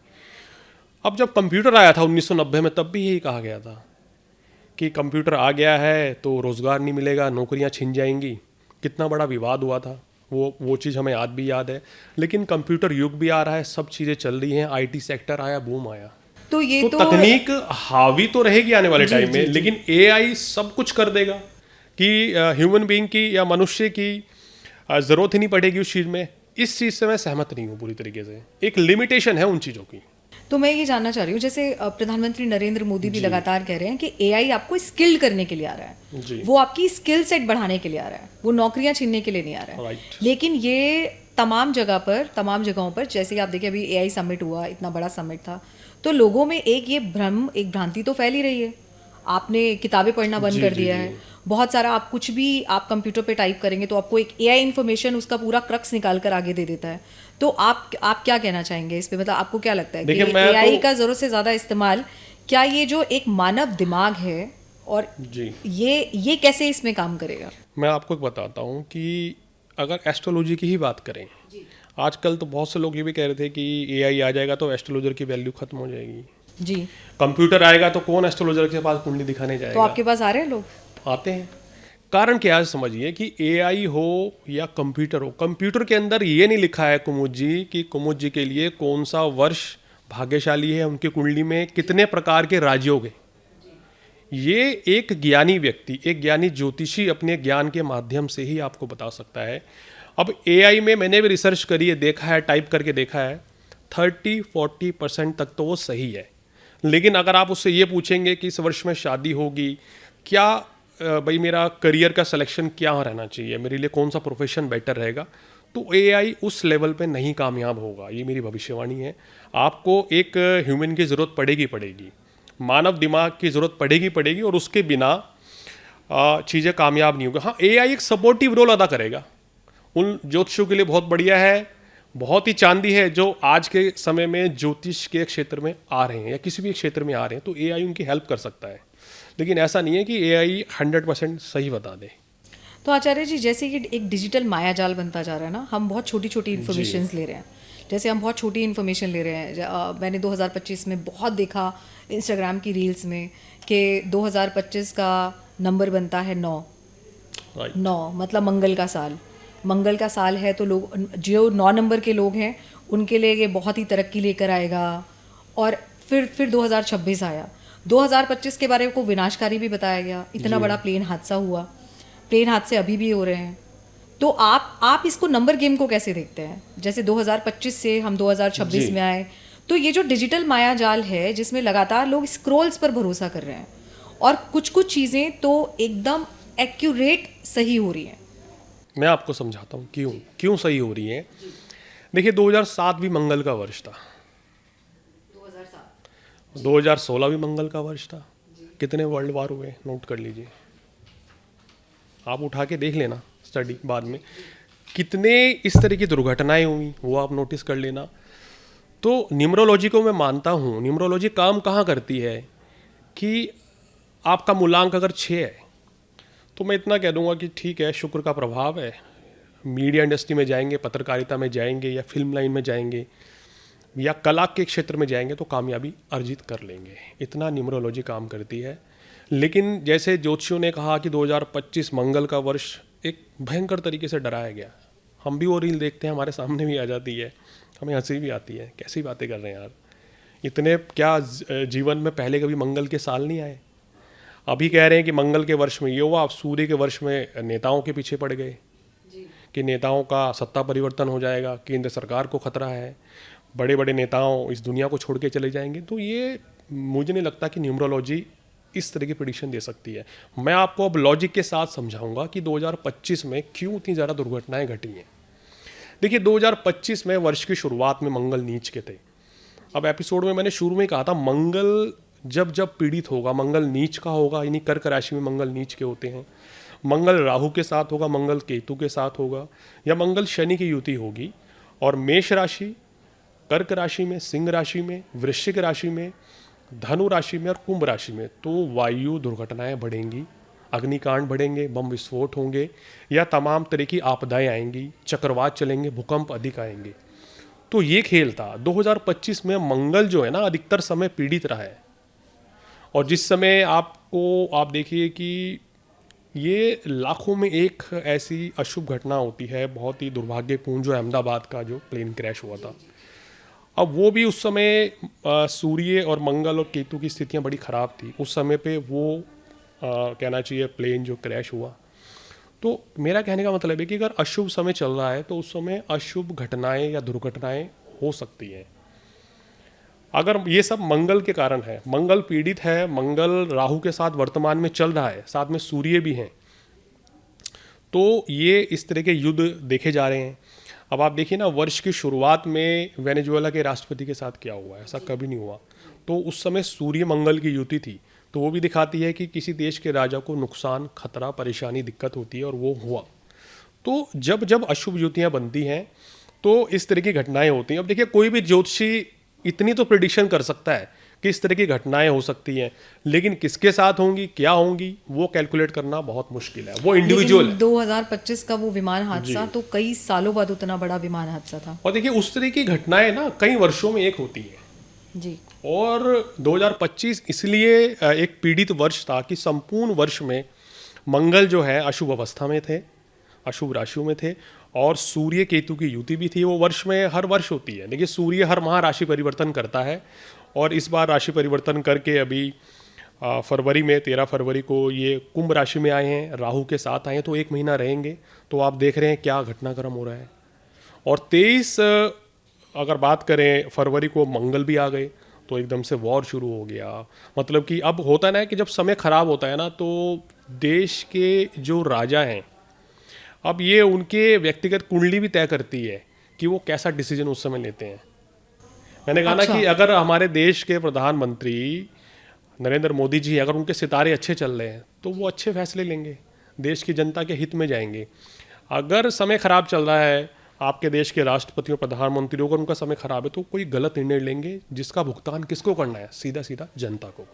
अब जब कंप्यूटर आया था 1990 में, तब भी यही कहा गया था कि कंप्यूटर आ गया है तो रोज़गार नहीं मिलेगा, नौकरियां छिन जाएंगी। कितना बड़ा विवाद हुआ था। वो चीज़ हमें आज भी याद है। लेकिन कंप्यूटर युग भी आ रहा है, सब चीज़ें चल रही हैं, आईटी सेक्टर आया, बूम आया। तो ये तो तकनीक हावी तो रहेगी आने वाले जी, टाइम में, जी, जी। लेकिन एआई सब कुछ कर देगा कि ह्यूमन बीइंग की या मनुष्य की ज़रूरत ही नहीं पड़ेगी उस चीज़ में। इस चीज़ से मैं सहमत नहीं हूँ पूरी तरीके से। एक लिमिटेशन है उन चीज़ों की। तो मैं ये जानना चाह रही हूँ, जैसे प्रधानमंत्री नरेंद्र मोदी भी लगातार कह रहे हैं कि एआई आपको स्किल्ड करने के लिए आ रहा है, जी। वो आपकी स्किल सेट बढ़ाने के लिए आ रहा है, वो नौकरियां छीनने के लिए नहीं आ रहा है। राइट। लेकिन ये तमाम जगहों पर जैसे आप देखिए अभी एआई समिट हुआ, इतना बड़ा समिट था, तो लोगों में एक ये भ्रम, एक भ्रांति तो फैल ही रही है। आपने किताबें पढ़ना बंद जी, कर जी, दिया जी। है, बहुत सारा आप कुछ भी आप कंप्यूटर पे टाइप करेंगे तो आपको एक एआई इन्फॉर्मेशन उसका पूरा क्रक्स निकाल कर आगे दे देता है। तो आप क्या कहना चाहेंगे इस पे, मतलब आपको क्या लगता है देखिए, कि मैं एआई तो का जरूरत से ज्यादा इस्तेमाल, क्या ये जो एक मानव दिमाग है और जी, ये कैसे इसमें काम करेगा? मैं आपको एक बताता हूँ कि अगर एस्ट्रोलॉजी की ही बात करें, आजकल तो बहुत से लोग ये भी कह रहे थे कि एआई आ जाएगा तो एस्ट्रोलॉजर की वैल्यू खत्म हो जाएगी। जी। कंप्यूटर आएगा तो कौन एस्ट्रोलॉजर के पास कुंडली दिखाने तो जाएगा? आपके पास आ रहे हैं लोग? आते हैं। कारण क्या है समझिए कि एआई हो या कंप्यूटर हो, कंप्यूटर के अंदर ये नहीं लिखा है कुमुद जी कि कुमुद जी के लिए कौन सा वर्ष भाग्यशाली है, उनकी कुंडली में कितने प्रकार के राजयोग हैं। ये एक ज्ञानी व्यक्ति, एक ज्ञानी ज्योतिषी अपने ज्ञान के माध्यम से ही आपको बता सकता है। अब एआई में मैंने भी रिसर्च करी है, देखा है, टाइप करके देखा है, 30-40% तक तो वो सही है। लेकिन अगर आप उससे ये पूछेंगे कि इस वर्ष में शादी होगी, क्या भाई मेरा करियर का सिलेक्शन क्या रहना चाहिए, मेरे लिए कौन सा प्रोफेशन बेटर रहेगा, तो एआई उस लेवल पे नहीं कामयाब होगा। ये मेरी भविष्यवाणी है। आपको एक ह्यूमन की ज़रूरत पड़ेगी, मानव दिमाग की ज़रूरत पड़ेगी, और उसके बिना चीज़ें कामयाब नहीं होगी। हाँ, एआई एक सपोर्टिव रोल अदा करेगा, उन ज्योतिषियों के लिए बहुत बढ़िया है, बहुत ही चांदी है जो आज के समय में ज्योतिष के क्षेत्र में आ रहे हैं या किसी भी क्षेत्र में आ रहे हैं, तो एआई उनकी हेल्प कर सकता है। लेकिन ऐसा नहीं है कि एआई 100% सही बता दे। तो आचार्य जी, जैसे कि एक डिजिटल मायाजाल बनता जा रहा है ना, हम बहुत छोटी छोटी इन्फॉर्मेशन ले रहे हैं। जैसे हम बहुत छोटी इन्फॉर्मेशन ले रहे हैं, मैंने 2025 में बहुत देखा इंस्टाग्राम की रील्स में कि 2025 का नंबर बनता है 9। राइट। 9 मतलब मंगल का साल है, तो लोग जो 9 नंबर के लोग हैं उनके लिए ये बहुत ही तरक्की लेकर आएगा। और फिर 2026 आया, 2025 के बारे को विनाशकारी भी बताया गया, इतना बड़ा प्लेन हादसा हुआ, प्लेन हादसे अभी भी हो रहे हैं। तो आप इसको नंबर गेम को कैसे देखते हैं? जैसे 2025 से हम 2026 जी। में आए, तो ये जो डिजिटल मायाजाल है जिसमें लगातार लोग स्क्रॉल्स पर भरोसा कर रहे हैं और कुछ चीज़ें तो एकदम एक्यूरेट सही हो रही हैं। मैं आपको समझाता हूँ क्यों सही हो रही है। देखिए, 2007 भी मंगल का वर्ष था, 2016 भी मंगल का वर्ष था। कितने वर्ल्ड वार हुए, नोट कर लीजिए, आप उठा के देख लेना स्टडी बाद में, कितने इस तरह की दुर्घटनाएं हुई वो आप नोटिस कर लेना। तो न्यूमरोलॉजी को मैं मानता हूँ। न्यूमरोलॉजी काम कहाँ करती है कि आपका मूलांक अगर 6 है तो मैं इतना कह दूंगा कि ठीक है, शुक्र का प्रभाव है, मीडिया इंडस्ट्री में जाएंगे, पत्रकारिता में जाएंगे, या फिल्म लाइन में जाएंगे, या कला के क्षेत्र में जाएंगे तो कामयाबी अर्जित कर लेंगे। इतना न्यूमरोलॉजी काम करती है। लेकिन जैसे ज्योतिषियों ने कहा कि 2025 मंगल का वर्ष, एक भयंकर तरीके से डराया गया। हम भी वो रील देखते हैं, हमारे सामने भी आ जाती है, हमें हंसी भी आती है, कैसी बातें कर रहे हैं यार, इतने क्या जीवन में पहले कभी मंगल के साल नहीं आए। अभी कह रहे हैं कि मंगल के वर्ष में ये हुआ, अब सूर्य के वर्ष में नेताओं के पीछे पड़ गए कि नेताओं का सत्ता परिवर्तन हो जाएगा, केंद्र सरकार को खतरा है, बड़े बड़े नेताओं इस दुनिया को छोड़ के चले जाएंगे। तो ये मुझे नहीं लगता कि न्यूमरोलॉजी इस तरह की प्रेडिक्शन दे सकती है। मैं आपको अब लॉजिक के साथ समझाऊंगा कि 2025 में क्यों इतनी ज़्यादा दुर्घटनाएं घटी हैं। देखिए, 2025 में वर्ष की शुरुआत में मंगल नीच के थे। अब एपिसोड में मैंने शुरू में कहा था, मंगल जब जब पीड़ित होगा, मंगल नीच का होगा, यानी कर्क राशि में मंगल नीच के होते हैं, मंगल राहु के साथ होगा, मंगल केतु के साथ होगा, या मंगल शनि की युति होगी, और मेष राशि, कर्क राशि में, सिंह राशि में, वृश्चिक राशि में, धनु राशि में और कुंभ राशि में, तो वायु दुर्घटनाएं बढ़ेंगी, अग्निकांड बढ़ेंगे, बम विस्फोट होंगे, या तमाम तरह की आपदाएं आएंगी, चक्रवात चलेंगे, भूकंप अधिक आएंगे। तो ये खेल था। 2025 में मंगल जो है ना, अधिकतर समय पीड़ित रहा है। और जिस समय आप देखिए कि ये लाखों में एक ऐसी अशुभ घटना होती है, बहुत ही दुर्भाग्यपूर्ण, जो अहमदाबाद का जो प्लेन क्रैश हुआ था। अब वो भी उस समय सूर्य और मंगल और केतु की स्थितियां बड़ी ख़राब थी उस समय पे, वो कहना चाहिए प्लेन जो क्रैश हुआ। तो मेरा कहने का मतलब है कि अगर अशुभ समय चल रहा है तो उस समय अशुभ घटनाएं या दुर्घटनाएं हो सकती हैं। अगर ये सब मंगल के कारण है, मंगल पीड़ित है, मंगल राहु के साथ वर्तमान में चल रहा है, साथ में सूर्य भी हैं, तो ये इस तरह के युद्ध देखे जा रहे हैं। अब आप देखिए ना, वर्ष की शुरुआत में वेनेजुएला के राष्ट्रपति के साथ क्या हुआ, ऐसा कभी नहीं हुआ। तो उस समय सूर्य मंगल की युति थी, तो वो भी दिखाती है कि किसी देश के राजा को नुकसान, खतरा, परेशानी, दिक्कत होती है, और वो हुआ। तो जब जब अशुभ युतियाँ बनती हैं तो इस तरह की घटनाएं होती हैं। अब देखिए, कोई भी ज्योतिषी इतनी तो प्रिडिक्शन कर सकता है कि इस तरह की घटनाएं हो सकती हैं, लेकिन किसके साथ होंगी, क्या होंगी, वो कैलकुलेट करना बहुत मुश्किल है, वो इंडिविजुअल है। 2025 का वो विमान हादसा तो कई सालों बाद उतना बड़ा विमान हादसा था। और देखिए, उस तरह की घटनाएं ना कई वर्षों में एक होती है जी। और 2025 इसलिए एक पीड़ित वर्ष था कि संपूर्ण वर्ष में मंगल जो है अशुभ अवस्था में थे, अशुभ राशियों में थे, और सूर्य केतु की युति भी थी। वो वर्ष में हर वर्ष होती है। देखिए, सूर्य हर माह राशि परिवर्तन करता है, और इस बार राशि परिवर्तन करके अभी फरवरी में 13 फरवरी को ये कुंभ राशि में आए हैं, राहु के साथ आए हैं, तो एक महीना रहेंगे। तो आप देख रहे हैं क्या घटनाक्रम हो रहा है। और 23 अगर बात करें फरवरी को, मंगल भी आ गए, तो एकदम से वॉर शुरू हो गया। मतलब कि अब होता है ना कि जब समय खराब होता है ना, तो देश के जो राजा हैं, अब ये उनके व्यक्तिगत कुंडली भी तय करती है कि वो कैसा डिसीजन उस समय लेते हैं। मैंने कहा ना कि अगर हमारे देश के प्रधानमंत्री नरेंद्र मोदी जी, अगर उनके सितारे अच्छे चल रहे हैं तो वो अच्छे फैसले लेंगे, देश की जनता के हित में जाएंगे। अगर समय खराब चल रहा है, आपके देश के राष्ट्रपति और प्रधानमंत्री, अगर उनका समय खराब है, तो कोई गलत निर्णय लेंगे जिसका भुगतान किसको करना है, सीधा सीधा जनता को।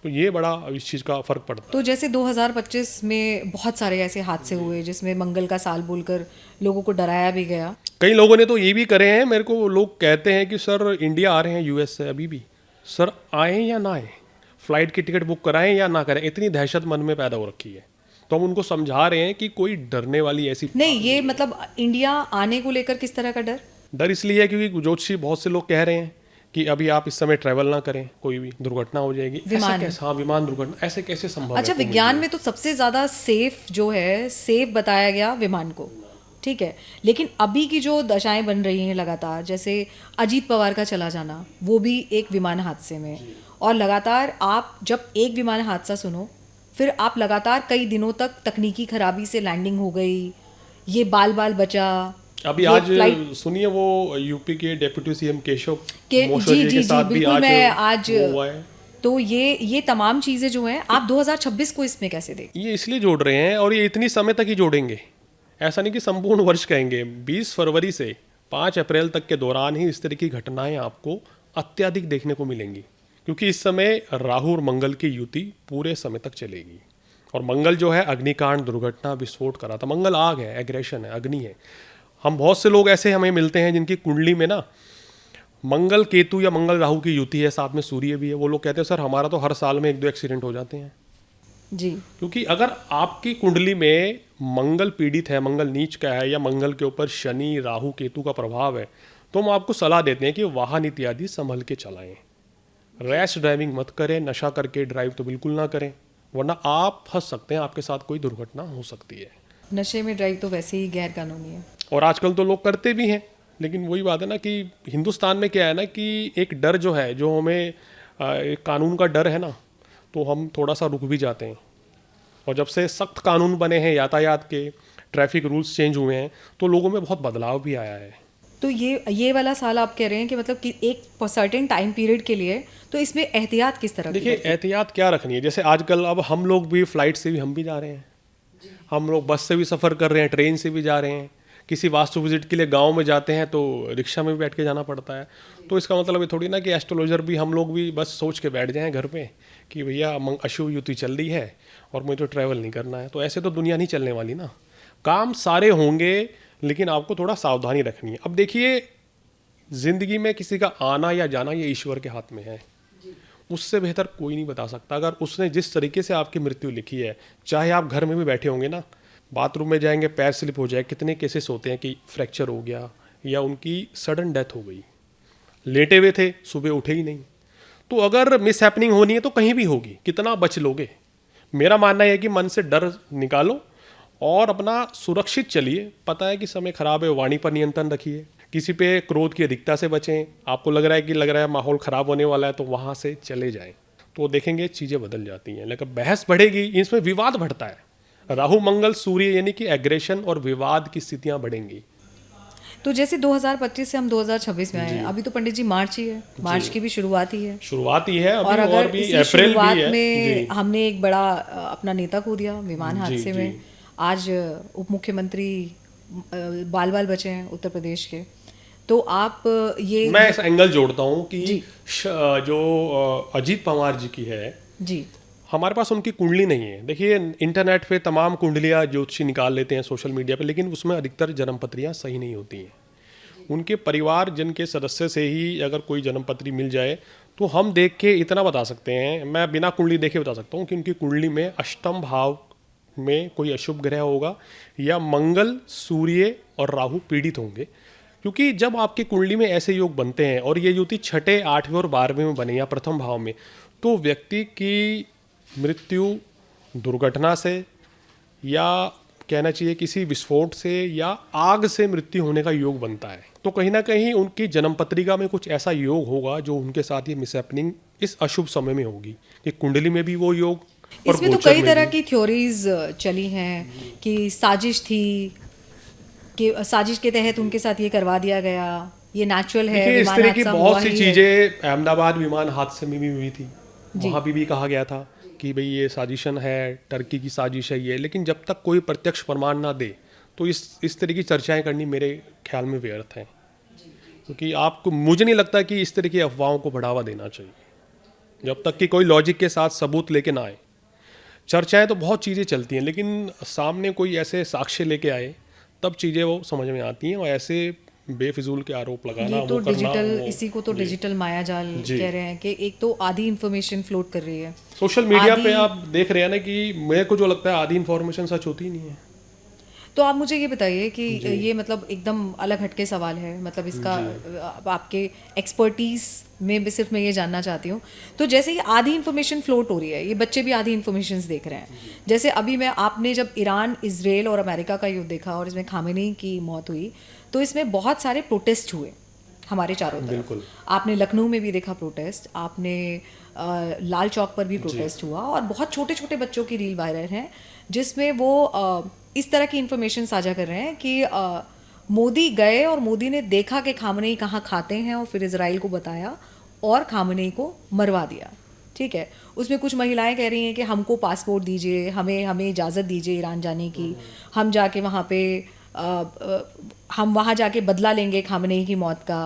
तो ये बड़ा इस चीज़ का फर्क पड़ता है। तो जैसे 2025 में बहुत सारे ऐसे हादसे हुए जिसमें मंगल का साल बोलकर लोगों को डराया भी गया। कई लोगों ने तो ये भी करे हैं, मेरे को लोग कहते हैं कि सर इंडिया आ रहे हैं यूएस से अभी भी, सर आएँ या ना आएँ, फ्लाइट की टिकट बुक कराएं या ना करें, इतनी दहशत मन में पैदा हो रखी है। तो हम उनको समझा रहे हैं कि कोई डरने वाली ऐसी नहीं, ये मतलब इंडिया आने को लेकर किस तरह का डर इसलिए है क्योंकि ज्योतिषी बहुत से लोग कह रहे हैं कि अभी आप इस समय ट्रैवल ना करें, कोई भी दुर्घटना हो जाएगी। ऐसा कैसे? हाँ, विमान दुर्घटना ऐसे कैसे संभव है? अच्छा, विज्ञान में तो सबसे ज्यादा सेफ जो है, सेफ बताया गया विमान को, ठीक है। लेकिन अभी की जो दशाएं बन रही हैं लगातार, जैसे अजीत पवार का चला जाना, वो भी एक विमान हादसे में, और लगातार आप जब एक विमान हादसा सुनो, फिर आप लगातार कई दिनों तक तकनीकी खराबी से लैंडिंग हो गई, ये बाल बाल बचा। अभी आज सुनिए, वो यूपी के डिप्टी सीएम केशव मौर्य के साथ भी आज हुआ है। तो ये तमाम चीजें जो हैं, आप 2026 को इसमें कैसे देखें? ये इसलिए जोड़ रहे हैं, और ये इतनी समय तक ही जोड़ेंगे, ऐसा नहीं कि संपूर्ण वर्ष कहेंगे। 20 फरवरी से 5 अप्रैल तक के दौरान ही इस तरह की घटनाएं आपको अत्यधिक देखने को मिलेंगी, क्योंकि इस समय राहु और मंगल की युति पूरे समय तक चलेगी। और मंगल जो है अग्निकांड, दुर्घटना, विस्फोट करा था। मंगल आग है, एग्रेशन है, अग्नि है। हम बहुत से लोग ऐसे हमें मिलते हैं जिनकी कुंडली में ना मंगल केतु या मंगल राहु की युति है, साथ में सूर्य भी है। वो लोग कहते हैं सर हमारा तो हर साल में 1-2 एक्सीडेंट हो जाते हैं जी। क्योंकि अगर आपकी कुंडली में मंगल पीड़ित है, मंगल नीच का है, या मंगल के ऊपर शनि, राहु, केतु का प्रभाव है, तो हम आपको सलाह देते हैं कि वाहन इत्यादि संभल के चलाएं, रैश ड्राइविंग मत करें, नशा करके ड्राइव तो बिल्कुल ना करें, वरना आप फंस सकते हैं, आपके साथ कोई दुर्घटना हो सकती है। नशे में ड्राइव तो वैसे ही गैर कानूनी है, और आजकल तो लोग करते भी हैं। लेकिन वही बात है ना कि हिंदुस्तान में क्या है ना कि एक डर जो है, जो हमें एक कानून का डर है ना, तो हम थोड़ा सा रुक भी जाते हैं। और जब से सख्त कानून बने हैं, यातायात के ट्रैफिक रूल्स चेंज हुए हैं, तो लोगों में बहुत बदलाव भी आया है। तो ये वाला साल आप कह रहे हैं कि मतलब कि एक सर्टेन टाइम पीरियड के लिए, तो इसमें एहतियात किस तरह? देखिए, एहतियात क्या रखनी है, जैसे आजकल अब हम लोग भी फ्लाइट से भी हम भी जा रहे हैं, हम लोग बस से भी सफ़र कर रहे हैं, ट्रेन से भी जा रहे हैं, किसी वास्तु विजिट के लिए गांव में जाते हैं तो रिक्शा में भी बैठ के जाना पड़ता है। तो इसका मतलब ये थोड़ी ना कि एस्ट्रोलॉजर भी हम लोग भी बस सोच के बैठ जाएं घर पे कि भैया अशुभ युति चल रही है और मुझे तो ट्रैवल नहीं करना है। तो ऐसे तो दुनिया नहीं चलने वाली ना, काम सारे होंगे, लेकिन आपको थोड़ा सावधानी रखनी है। अब देखिए, ज़िंदगी में किसी का आना या जाना ये ईश्वर के हाथ में है, उससे बेहतर कोई नहीं बता सकता। अगर उसने जिस तरीके से आपकी मृत्यु लिखी है, चाहे आप घर में भी बैठे होंगे ना, बाथरूम में जाएंगे, पैर स्लिप हो जाए, कितने केसेस होते हैं कि फ्रैक्चर हो गया या उनकी सडन डेथ हो गई, लेटे हुए थे, सुबह उठे ही नहीं। तो अगर मिस हैपनिंग होनी है तो कहीं भी होगी, कितना बच लोगे? मेरा मानना है कि मन से डर निकालो और अपना सुरक्षित चलिए। पता है कि समय खराब है, वाणी पर नियंत्रण रखिए, किसी पे क्रोध की अधिकता से बचें। आपको लग रहा है माहौल ख़राब होने वाला है तो वहाँ से चले जाएं, तो देखेंगे चीज़ें बदल जाती हैं। लेकिन बहस बढ़ेगी, इसमें विवाद बढ़ता है। राहु मंगल सूर्य यानी कि एग्रेशन और विवाद की स्थितियाँ बढ़ेंगी। तो जैसे 2025 से हम 2026 में आए हैं, अभी तो पंडित जी मार्च ही है, मार्च की भी शुरुआत ही है। शुरुआत ही है अभी, और अगर भी इसी अप्रैल शुरुआत भी है में हमने एक बड़ा अपना नेता खो दिया विमान हादसे में। आज उप मुख्यमंत्री बाल बाल बचे हैं उत्तर प्रदेश के। तो आप ये मैं इस एंगल जोड़ता हूँ कि जो अजीत पवार जी की है जी, हमारे पास उनकी कुंडली नहीं है। देखिए इंटरनेट पे तमाम कुंडलियाँ ज्योतिषी निकाल लेते हैं सोशल मीडिया पे, लेकिन उसमें अधिकतर जन्मपत्रियाँ सही नहीं होती हैं। उनके परिवार जन के सदस्य से ही अगर कोई जन्मपत्री मिल जाए तो हम देख के इतना बता सकते हैं, मैं बिना कुंडली देखे बता सकता हूँ कि उनकी कुंडली में अष्टम भाव में कोई अशुभ ग्रह होगा या मंगल, सूर्य और राहु पीड़ित होंगे। क्योंकि जब आपकी कुंडली में ऐसे योग बनते हैं और ये युति 6, 8वें और 12वें में बने या प्रथम भाव में, तो व्यक्ति की मृत्यु दुर्घटना से या कहना चाहिए किसी विस्फोट से या आग से मृत्यु होने का योग बनता है। तो कहीं ना कहीं उनकी जन्म पत्रिका में कुछ ऐसा योग होगा जो उनके साथ ये मिसहैपनिंग इस अशुभ समय में होगी कि कुंडली में भी वो योग। और इसमें तो कई तरह की थ्योरीज चली हैं कि साजिश थी, कि साजिश के तहत उनके साथ ये करवा दिया गया, ये नेचुरल है। इस तरह की बहुत सी चीजें अहमदाबाद विमान हादसे में भी हुई थी, वहाँ भी कहा गया था कि भाई ये साजिशन है, टर्की की साजिश है ये। लेकिन जब तक कोई प्रत्यक्ष प्रमाण ना दे तो इस तरह की चर्चाएं करनी मेरे ख्याल में व्यर्थ है। क्योंकि आपको, मुझे नहीं लगता कि इस तरह की अफवाहों को बढ़ावा देना चाहिए जब तक कि कोई लॉजिक के साथ सबूत लेके ना आए। चर्चाएं तो बहुत चीज़ें चलती हैं, लेकिन सामने कोई ऐसे साक्ष्य लेके आए तब चीज़ें वो समझ में आती हैं। और ऐसे बेफिजूल के आरोप लगाना, ये तो वो करना, डिजिटल, इसी को तो डिजिटल मायाजाल कह रहे हैं कि एक तो आधी इन्फॉर्मेशन फ्लोट कर रही है सोशल मीडिया पे। आप देख रहे हैं ना कि मेरे को जो लगता है आधी इन्फॉर्मेशन सच होती ही नहीं है। तो आप मुझे ये बताइए कि ये मतलब एकदम अलग हटके सवाल है, मतलब इसका आपके एक्सपर्टीज में भी सिर्फ मैं ये जानना चाहती हूँ। तो जैसे ये आधी इन्फॉर्मेशन फ्लोट हो रही है, ये बच्चे भी आधी इन्फॉर्मेशन देख रहे हैं। जैसे अभी आपने जब ईरान, इजराइल और अमेरिका का युद्ध देखा और इसमें खामेनी की मौत हुई, तो इसमें बहुत सारे प्रोटेस्ट हुए हमारे चारों तरफ। बिल्कुल। आपने लखनऊ में भी देखा प्रोटेस्ट, आपने लाल चौक पर भी प्रोटेस्ट हुआ, और बहुत छोटे छोटे बच्चों की रील वायरल हैं जिसमें वो इस तरह की इन्फॉर्मेशन साझा कर रहे हैं कि मोदी गए और मोदी ने देखा कि खामनेई कहाँ खाते हैं और फिर इजराइल को बताया और खामनेई को मरवा दिया। ठीक है, उसमें कुछ महिलाएं कह रही हैं कि हमको पासपोर्ट दीजिए, हमें इजाज़त दीजिए ईरान जाने की, हम जाके वहाँ पे हम वहाँ जाके बदला लेंगे खामनेई की मौत का।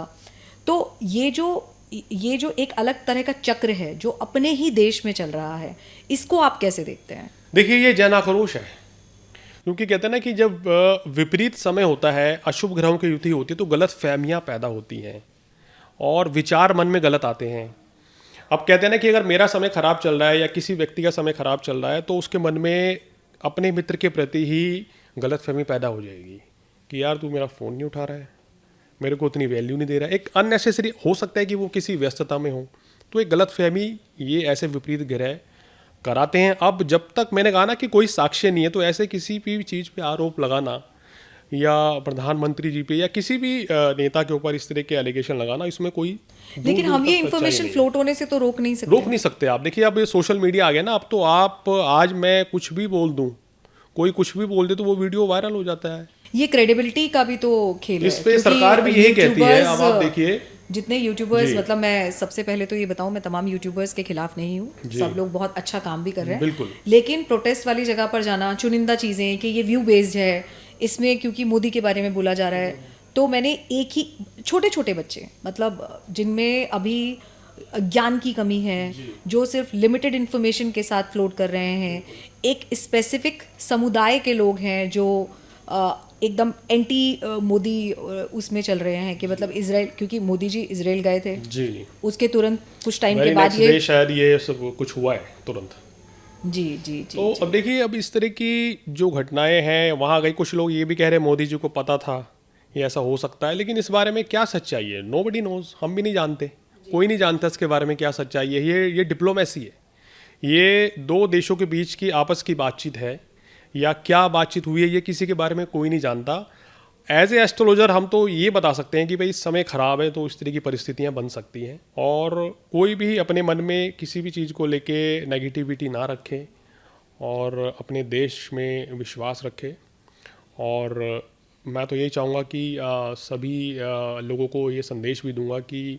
तो ये जो एक अलग तरह का चक्र है जो अपने ही देश में चल रहा है, इसको आप कैसे देखते हैं? देखिए ये जन आक्रोश है, क्योंकि कहते हैं ना कि जब विपरीत समय होता है, अशुभ ग्रहों की युति होती है तो गलत फहमियाँ पैदा होती हैं और विचार मन में गलत आते हैं। अब कहते हैं ना कि अगर मेरा समय खराब चल रहा है या किसी व्यक्ति का समय खराब चल रहा है तो उसके मन में अपने मित्र के प्रति ही गलत फहमी पैदा हो जाएगी कि यार तू मेरा फ़ोन नहीं उठा रहा है, मेरे को उतनी वैल्यू नहीं दे रहा है। एक अननेसेसरी, हो सकता है कि वो किसी व्यस्तता में हो, तो एक गलत फहमी ये ऐसे विपरीत ग्रह कराते हैं। अब जब तक मैंने कहा ना कि कोई साक्ष्य नहीं है, तो ऐसे किसी भी चीज़ पे आरोप लगाना या प्रधानमंत्री जी पे या किसी भी नेता के ऊपर इस तरह के एलिगेशन लगाना, इसमें कोई लेकिन हम ये इन्फॉर्मेशन फ्लोट होने से तो रोक नहीं सकते। आप देखिए, अब ये सोशल मीडिया आ गया ना, अब तो आप आज मैं कुछ भी बोल दूं, कोई कुछ भी बोल दे तो वो वीडियो वायरल हो जाता है। ये क्रेडिबिलिटी का भी तो खेल है, इस पे सरकार भी यही कहती है। अब आप देखिए जितने यूट्यूबर्स, मतलब मैं सबसे पहले तो ये बताऊं, मैं तमाम यूट्यूबर्स के खिलाफ नहीं हूँ, सब लोग बहुत अच्छा काम भी कर रहे हैं, बिल्कुल। लेकिन प्रोटेस्ट वाली जगह पर जाना, चुनिंदा चीज़ें कि ये व्यू बेस्ड है, इसमें क्योंकि मोदी के बारे में बोला जा रहा है, तो मैंने एक ही छोटे छोटे बच्चे, मतलब जिनमें अभी ज्ञान की कमी है, जो सिर्फ लिमिटेड इन्फॉर्मेशन के साथ फ्लोट कर रहे हैं, एक स्पेसिफिक समुदाय के लोग हैं जो एकदम एंटी मोदी उसमें चल रहे हैं कि मतलब इजराइल, क्योंकि मोदी जी इजराइल गए थे जी। उसके तुरंत कुछ टाइम के वेरी बाद नेक्स्ट ये डे शायद ये सब कुछ हुआ है तुरंत। जी जी जी तो अब देखिए, अब इस तरह की जो घटनाएं हैं वहाँ गई, कुछ लोग ये भी कह रहे हैं मोदी जी को पता था ये ऐसा हो सकता है, लेकिन इस बारे में क्या सच्चाई है नोबडी नोज, हम भी नहीं जानते, कोई नहीं जानता इसके बारे में क्या सच्चाई है। ये डिप्लोमेसी है, ये दो देशों के बीच की आपस की बातचीत है, या क्या बातचीत हुई है ये किसी के बारे में कोई नहीं जानता। एज ए एस्ट्रोलॉजर हम तो ये बता सकते हैं कि भाई समय ख़राब है तो इस तरह की परिस्थितियाँ बन सकती हैं, और कोई भी अपने मन में किसी भी चीज़ को लेके नेगेटिविटी ना रखे और अपने देश में विश्वास रखे। और मैं तो यही चाहूँगा कि सभी लोगों को ये संदेश भी दूंगा कि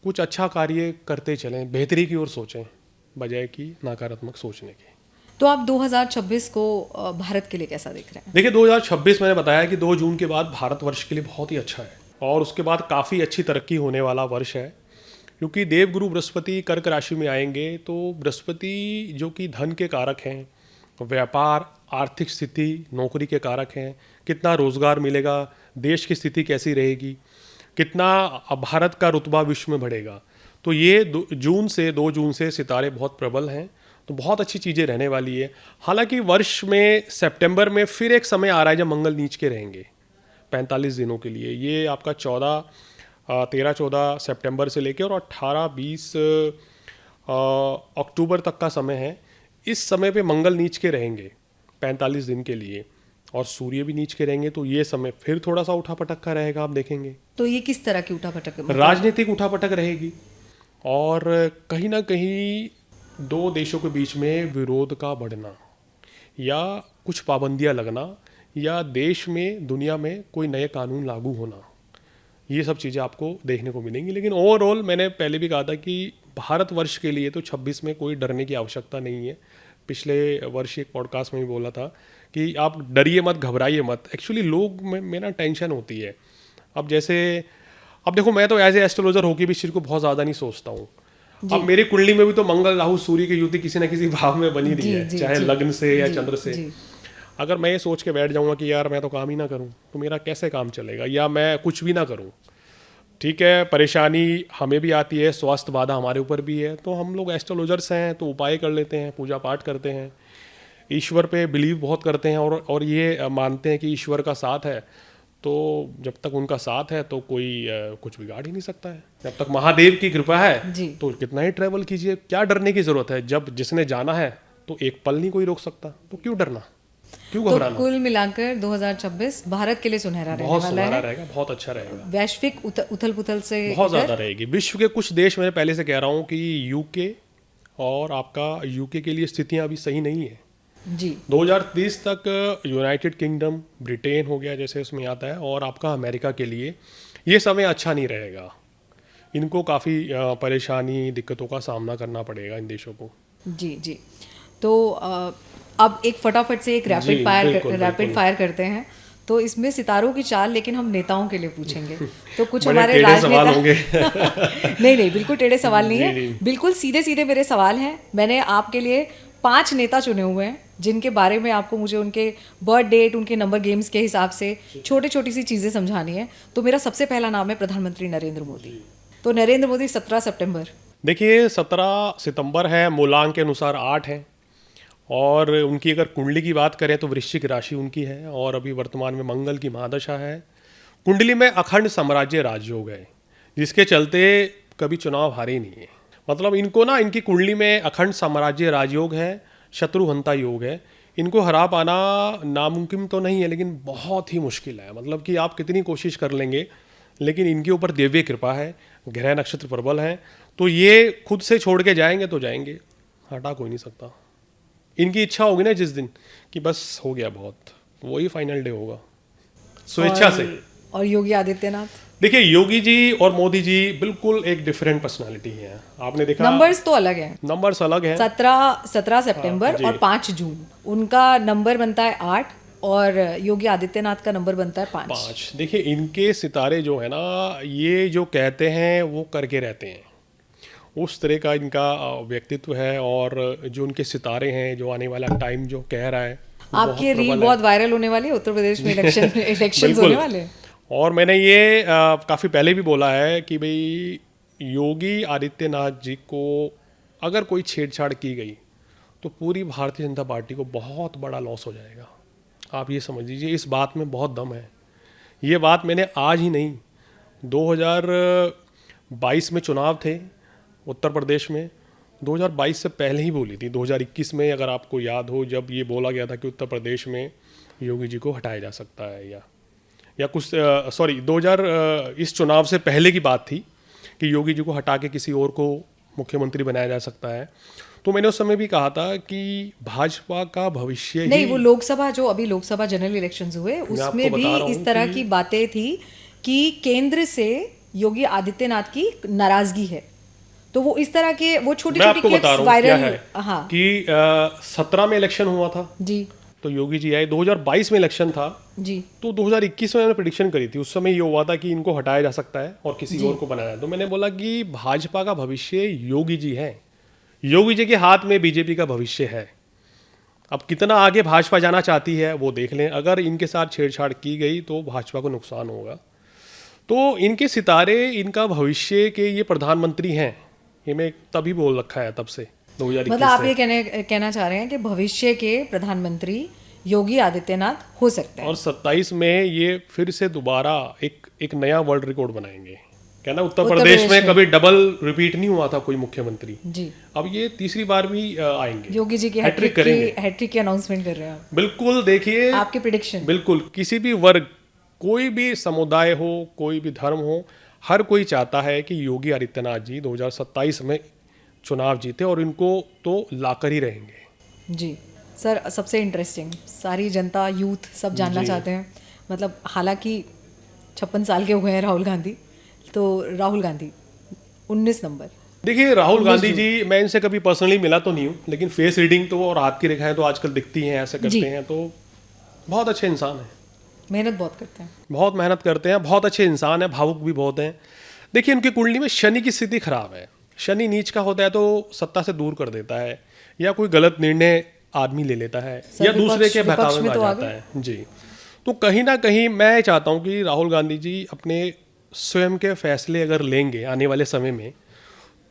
कुछ अच्छा कार्य करते चलें, बेहतरी की ओर सोचें बजाय कि नकारात्मक सोचने के। तो आप 2026 को भारत के लिए कैसा देख रहे हैं? देखिए 2026 मैंने बताया कि 2 जून के बाद भारतवर्ष के लिए बहुत ही अच्छा है, और उसके बाद काफ़ी अच्छी तरक्की होने वाला वर्ष है, क्योंकि देवगुरु बृहस्पति कर्क राशि में आएंगे। तो बृहस्पति जो कि धन के कारक हैं, व्यापार, आर्थिक स्थिति, नौकरी के कारक हैं, कितना रोजगार मिलेगा, देश की स्थिति कैसी रहेगी, कितना भारत का रुतबा विश्व में बढ़ेगा। तो ये 2 जून से सितारे बहुत प्रबल हैं, तो बहुत अच्छी चीज़ें रहने वाली है। हालांकि वर्ष में सितंबर में फिर एक समय आ रहा है जब मंगल नीच के रहेंगे 45 दिनों के लिए। ये आपका 13-14 सितंबर से लेकर और 18-20 अक्टूबर तक का समय है। इस समय पे मंगल नीच के रहेंगे 45 दिन के लिए, और सूर्य भी नीच के रहेंगे। तो ये समय फिर थोड़ा सा उठापटक का रहेगा, आप देखेंगे। तो ये किस तरह की उठापटक राजनीतिक उठापटक रहेगी, और कहीं ना कहीं दो देशों के बीच में विरोध का बढ़ना, या कुछ पाबंदियां लगना, या देश में दुनिया में कोई नए कानून लागू होना, ये सब चीज़ें आपको देखने को मिलेंगी। लेकिन ओवरऑल मैंने पहले भी कहा था कि भारतवर्ष के लिए तो 26 में कोई डरने की आवश्यकता नहीं है। पिछले वर्ष एक पॉडकास्ट में भी बोला था कि आप डरिए मत, घबराइए मत। एक्चुअली लोग में ना टेंशन होती है। अब जैसे अब देखो, मैं तो एज ए एस्ट्रोलॉजर होकर भी इस चीज़ को बहुत ज़्यादा नहीं सोचता हूँ। अब मेरी कुंडली में भी तो मंगल राहु सूर्य की युति किसी ना किसी भाव में बनी रही है, चाहे लग्न से या चंद्र से। अगर मैं ये सोच के बैठ जाऊंगा कि यार मैं तो काम ही ना करूं, तो मेरा कैसे काम चलेगा, या मैं कुछ भी ना करूं। ठीक है, परेशानी हमें भी आती है, स्वास्थ्य बाधा हमारे ऊपर भी है, तो हम लोग एस्ट्रोलॉजर्स हैं तो उपाय कर लेते हैं, पूजा पाठ करते हैं, ईश्वर पे बिलीव बहुत करते हैं, और ये मानते हैं कि ईश्वर का साथ है। तो जब तक उनका साथ है तो कोई कुछ बिगाड़ ही नहीं सकता है। जब तक महादेव की कृपा है तो कितना ही ट्रैवल कीजिए, क्या डरने की जरूरत है। जब जिसने जाना है तो एक पल नहीं कोई रोक सकता, तो क्यों डरना, क्यों घबराना। तो कुल मिलाकर 2026 भारत के लिए सुनहरा रहने वाला है। रहेगा, बहुत अच्छा रहेगा। वैश्विक उथल पुथल से बहुत ज़्यादा रहेगी। विश्व के कुछ देश, मैं पहले से कह रहा हूँ कि यूके, और आपका यूके के लिए स्थितियाँ अभी सही नहीं है जी। 2030 तक यूनाइटेड किंगडम, ब्रिटेन हो गया जैसे उसमें आता है, और आपका अमेरिका के लिए ये समय अच्छा नहीं रहेगा। इनको काफ़ी परेशानी, दिक्कतों का सामना करना पड़ेगा इन देशों को। जी जी। तो अब एक फटाफट से एक रैपिड फायर करते हैं। तो इसमें सितारों की चाल, लेकिन हम नेताओं के लिए पूछेंगे। तो कुछ हमारे राजनेता होंगे। नहीं, बिल्कुल टेढ़े सवाल नहीं है, बिल्कुल सीधे सीधे मेरे सवाल हैं। मैंने आपके लिए 5 नेता चुने हुए हैं जिनके बारे में आपको मुझे उनके बर्थ डेट, उनके नंबर गेम्स के हिसाब से छोटी सी चीज़ें समझानी है। तो मेरा सबसे पहला नाम है प्रधानमंत्री नरेंद्र मोदी। तो नरेंद्र मोदी 17 सितंबर। देखिए 17 सितंबर है, मूलांक के अनुसार 8 है, और उनकी अगर कुंडली की बात करें तो वृश्चिक राशि उनकी है, और अभी वर्तमान में मंगल की महादशा है। कुंडली में अखंड साम्राज्य राजयोग है, जिसके चलते कभी चुनाव हारे नहीं है। मतलब इनको ना, इनकी कुंडली में अखंड साम्राज्य राजयोग है, शत्रुहंता योग है। इनको हरा पाना नामुमकिन तो नहीं है, लेकिन बहुत ही मुश्किल है। मतलब कि आप कितनी कोशिश कर लेंगे, लेकिन इनके ऊपर दिव्य कृपा है, ग्रह नक्षत्र प्रबल हैं, तो ये खुद से छोड़ के जाएंगे तो जाएंगे, हटा कोई नहीं सकता। इनकी इच्छा होगी ना जिस दिन कि बस हो गया बहुत, वही फाइनल डे होगा स्वेच्छा से। और योगी आदित्यनाथ, देखिए योगी जी और मोदी जी बिल्कुल एक डिफरेंट पर्सनालिटी है। आपने देखा, नंबर्स तो अलग हैं, नंबर्स अलग हैं। 17 सितंबर और 5 जून, उनका नंबर बनता है 8, और योगी आदित्यनाथ का नंबर बनता है 5। देखिए इनके सितारे जो है ना, ये जो कहते हैं वो करके रहते हैं, उस तरह का इनका व्यक्तित्व है। और जो उनके सितारे हैं, जो आने वाला टाइम जो कह रहा है, आपकी रील बहुत वायरल होने वाली है, उत्तर प्रदेश में इलेक्शंस बिल्कुल। होने वाले हैं। और मैंने ये काफ़ी पहले भी बोला है कि भाई योगी आदित्यनाथ जी को अगर कोई छेड़छाड़ की गई तो पूरी भारतीय जनता पार्टी को बहुत बड़ा लॉस हो जाएगा। आप ये समझ लीजिए, इस बात में बहुत दम है। ये बात मैंने आज ही नहीं, 2022 में चुनाव थे उत्तर प्रदेश में, 2022 से पहले ही बोली थी। 2021 में अगर आपको याद हो, जब ये बोला गया था कि उत्तर प्रदेश में योगी जी को हटाया जा सकता है, या कुछ सॉरी 2000 इस चुनाव से पहले की बात थी कि योगी जी को हटा के किसी और को मुख्यमंत्री बनाया जा सकता है। तो मैंने उस समय भी कहा था कि भाजपा का भविष्य नहीं, ही, वो लोकसभा जो अभी लोकसभा जनरल इलेक्शंस हुए उसमें आपको भी बता रहा इस हूं तरह कि- की बातें थी कि केंद्र से योगी आदित्यनाथ की नाराजगी है। तो वो इस तरह के वो छोटी मैं छोटी आपको बता क्लिप्स रहा हूँ क्या वायरल। है हाँ कि 17 में इलेक्शन हुआ था जी तो योगी जी आए, 2022 में इलेक्शन था जी तो 2021 में मैंने प्रेडिक्शन करी थी। उस समय ये हुआ था कि इनको हटाया जा सकता है और किसी और को बनाया है। तो मैंने बोला कि भाजपा का भविष्य योगी जी है, योगी जी के हाथ में बीजेपी का भविष्य है। अब कितना आगे भाजपा जाना चाहती है वो देख लें। अगर इनके साथ छेड़छाड़ की गई तो भाजपा को नुकसान होगा। तो इनके सितारे, इनका भविष्य के ये प्रधानमंत्री हैं, ये मैं तभी बोल रखा है तब से 2021 मतलब आप से। ये कहना चाह रहे हैं कि भविष्य के प्रधानमंत्री योगी आदित्यनाथ हो सकते हैं। और 27 में ये फिर से दोबारा एक नया वर्ल्ड रिकॉर्ड बनाएंगे। कहना उत्तर प्रदेश में कभी डबल रिपीट नहीं हुआ था कोई मुख्यमंत्री, जी अब ये तीसरी बार भी आएंगे। योगी जी की हैट्रिक करेंगे। हैट्रिक की अनाउंसमेंट कर रहे हैं आप। बिल्कुल, देखिए आपकी प्रिडिक्शन। बिल्कुल, किसी भी वर्ग, कोई भी समुदाय हो, कोई भी धर्म हो, हर कोई चाहता है कि योगी आदित्यनाथ जी 2027 में चुनाव जीते और इनको तो लाकर ही रहेंगे। जी सर, सबसे इंटरेस्टिंग, सारी जनता, यूथ सब जानना चाहते हैं। मतलब हालांकि 56 साल के हुए हैं राहुल गांधी, तो राहुल गांधी 19 नंबर। देखिए राहुल गांधी जी, मैं इनसे कभी पर्सनली मिला तो नहीं हूँ, लेकिन फेस रीडिंग तो और हाथ की रेखाएं तो आजकल दिखती हैं, ऐसे करते हैं, तो बहुत अच्छे इंसान हैं, मेहनत बहुत करते हैं। बहुत मेहनत करते हैं, बहुत अच्छे इंसान हैं, भावुक भी बहुत हैं। देखिए उनकी कुंडली में शनि की स्थिति खराब है। शनि नीच का होता है तो सत्ता से दूर कर देता है, या कोई गलत निर्णय आदमी ले लेता है, या दूसरे के बहकावे में आ जाता है। जी, तो कहीं ना कहीं मैं चाहता हूँ कि राहुल गांधी जी अपने स्वयं के फैसले अगर लेंगे आने वाले समय में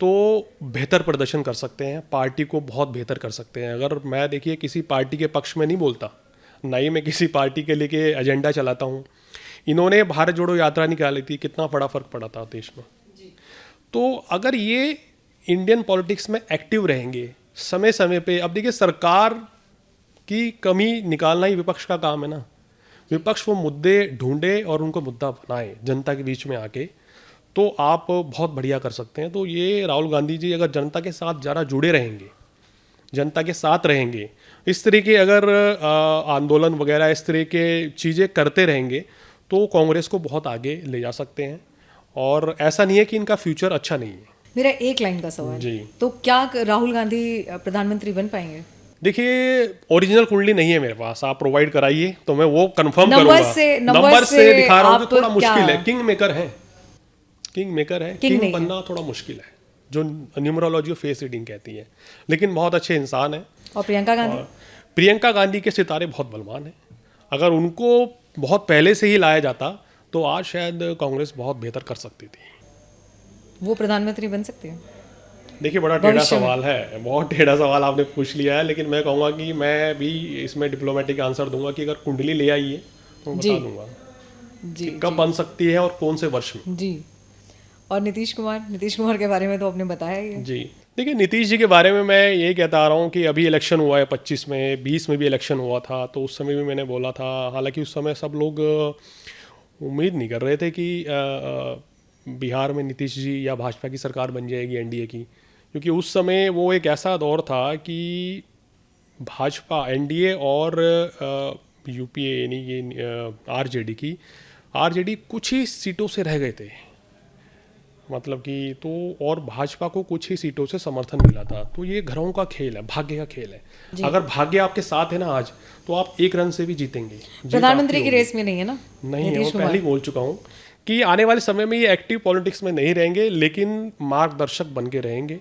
तो बेहतर प्रदर्शन कर सकते हैं, पार्टी को बहुत बेहतर कर सकते हैं। अगर मैं, देखिए, किसी पार्टी के पक्ष में नहीं बोलता, ना ही मैं किसी पार्टी के लेके एजेंडा चलाता हूँ। इन्होंने भारत जोड़ो यात्रा निकाली थी, कितना बड़ा फर्क पड़ा था देश में। तो अगर ये इंडियन पॉलिटिक्स में एक्टिव रहेंगे समय समय पे, अब देखिए सरकार की कमी निकालना ही विपक्ष का काम है ना। विपक्ष वो मुद्दे ढूंढे और उनको मुद्दा बनाए जनता के बीच में आके, तो आप बहुत बढ़िया कर सकते हैं। तो ये राहुल गांधी जी अगर जनता के साथ ज़रा जुड़े रहेंगे, जनता के साथ रहेंगे, इस तरह के अगर आंदोलन वगैरह इस तरह के चीज़ें करते रहेंगे तो कांग्रेस को बहुत आगे ले जा सकते हैं। और ऐसा नहीं है कि इनका फ्यूचर अच्छा नहीं है। मेरा एक लाइन का सवाल जी। तो क्या राहुल गांधी प्रधानमंत्री बन पाएंगे? देखिए ओरिजिनल कुंडली नहीं है मेरे पास, आप प्रोवाइड कराइए तो मैं वो कंफर्म नंबर करूंगा। नंबर से दिखा रहा हूँ आप कि थोड़ा क्या- मुश्किल है। किंग मेकर है, किंग मेकर है, King किंग नहीं बनना थोड़ा मुश्किल है, जो न्यूमरोलॉजी और फेस रीडिंग कहती है, लेकिन बहुत अच्छे इंसान है। और प्रियंका गांधी? और प्रियंका गांधी के सितारे बहुत बलवान हैं। अगर उनको बहुत पहले से ही लाया जाता तो आज शायद कांग्रेस बहुत बेहतर कर सकती थी। वो प्रधानमंत्री बन सकते हैं? देखिए बड़ा टेढ़ा भविष्य में। सवाल है, बहुत टेढ़ा सवाल आपने पूछ लिया है, लेकिन मैं कहूँगा कि मैं भी इसमें डिप्लोमेटिक आंसर दूंगा कि अगर कुंडली ले आइए तो जी। बता दूंगा जी कि कब बन सकती है और कौन से वर्ष में। जी। और नीतीश कुमार के बारे में तो आपने बताया ही है। जी, देखिए नीतीश जी के बारे में मैं यही कहता आ रहा हूँ कि अभी इलेक्शन हुआ है 25 में, 20 में भी इलेक्शन हुआ था, तो उस समय भी मैंने बोला था। हालांकि उस समय सब लोग उम्मीद नहीं कर रहे थे कि बिहार में नीतीश जी या भाजपा की सरकार बन जाएगी, एनडीए की, क्योंकि उस समय वो एक ऐसा दौर था कि भाजपा, एनडीए और यूपीए यानी ये आरजेडी कुछ ही सीटों से रह गए थे, मतलब कि तो, और भाजपा को कुछ ही सीटों से समर्थन मिला था। तो ये घरों का खेल है, भाग्य का खेल है। अगर भाग्य आपके साथ है ना आज, तो आप एक रन से भी जीतेंगे। प्रधानमंत्री की रेस में नहीं है ना? नहीं है, मैं पहले ही बोल चुका हूँ कि आने वाले समय में ये एक्टिव पॉलिटिक्स में नहीं रहेंगे, लेकिन मार्गदर्शक बन के रहेंगे।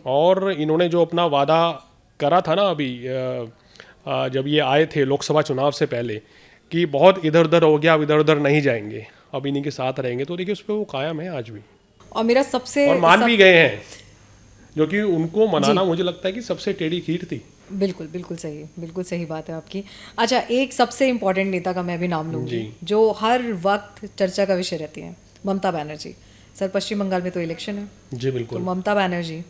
और इन्होंने जो अपना वादा करा था ना अभी जब ये आए थे लोकसभा चुनाव से पहले कि बहुत इधर उधर हो गया, अब इधर उधर नहीं जाएंगे, अब इन्हीं के साथ रहेंगे, तो देखिए उस पर वो कायम है आज भी और मेरा सबसे और मान भी गए हैं, जो कि उनको मनाना जी। मुझे लगता है कि सबसे टेढ़ी खीर थी। बिल्कुल बिल्कुल सही बात है आपकी। अच्छा, एक सबसे इम्पोर्टेंट नेता का मैं भी नाम लूंगी जी। जो हर वक्त चर्चा का विषय रहती है, ममता बनर्जी। सर, पश्चिम बंगाल में तो इलेक्शन है, जी तो बिल्कुल। ममता बनर्जी,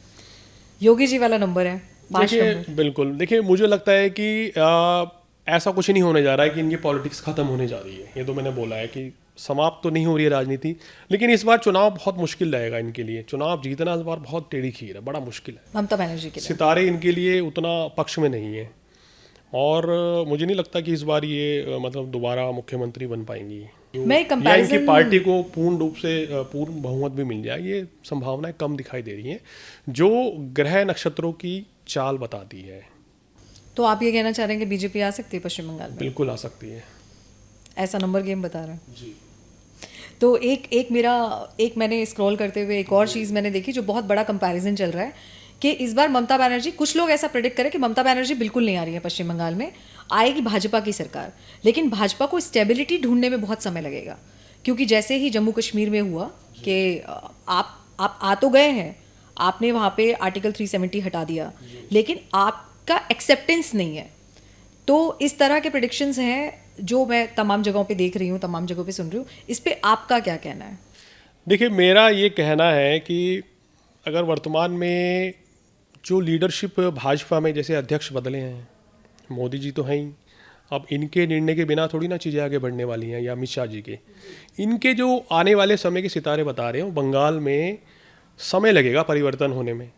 योगी जी वाला नंबर है 5 देखिए नंबर। बिल्कुल, देखिए मुझे लगता है कि ऐसा कुछ नहीं होने जा रहा है कि इनकी पॉलिटिक्स खत्म होने जा रही है। ये तो मैंने बोला है कि समाप्त तो नहीं हो रही है राजनीति, लेकिन इस बार चुनाव बहुत मुश्किल रहेगा इनके लिए। चुनाव जीतना इस बार बहुत टेढ़ी खीर है, बड़ा मुश्किल है। ममता बनर्जी के लिए सितारे इनके लिए उतना पक्ष में नहीं है और मुझे नहीं लगता कि इस बार ये मतलब दोबारा मुख्यमंत्री बन पाएंगी। मैं एक या इनकी कंपैरिजन पार्टी को पूर्ण रूप से पूर्ण बहुमत भी मिल जाए, ये संभावनाएं कम दिखाई दे रही हैं, जो ग्रह नक्षत्रों की चाल बताती है। तो आप ये कहना चाह रहे हैं कि बीजेपी आ सकती है पश्चिम बंगाल में? बिल्कुल आ सकती है ऐसा नंबर गेम बता रहे हैं। जी। तो एक मैंने स्क्रॉल करते हुए एक और चीज़ मैंने देखी जो बहुत बड़ा कंपैरिजन चल रहा है कि इस बार ममता बनर्जी, कुछ लोग ऐसा प्रेडिक्ट करें कि ममता बनर्जी बिल्कुल नहीं आ रही है पश्चिम बंगाल में, आएगी भाजपा की सरकार, लेकिन भाजपा को स्टेबिलिटी ढूंढने में बहुत समय लगेगा, क्योंकि जैसे ही जम्मू कश्मीर में हुआ कि आप आ तो गए हैं, आपने वहाँ पे आर्टिकल 370 हटा दिया, लेकिन आपका एक्सेप्टेंस नहीं है। तो इस तरह के प्रेडिक्शंस हैं जो मैं तमाम जगहों पे देख रही हूँ, तमाम जगहों पे सुन रही हूँ। इस पे आपका क्या कहना है? देखिए मेरा ये कहना है कि अगर वर्तमान में जो लीडरशिप भाजपा में, जैसे अध्यक्ष बदले हैं, मोदी जी तो हैं ही, अब इनके निर्णय के बिना थोड़ी ना चीज़ें आगे बढ़ने वाली हैं, या अमित शाह जी के, इनके जो आने वाले समय के सितारे बता रहे हो, बंगाल में समय लगेगा परिवर्तन होने में,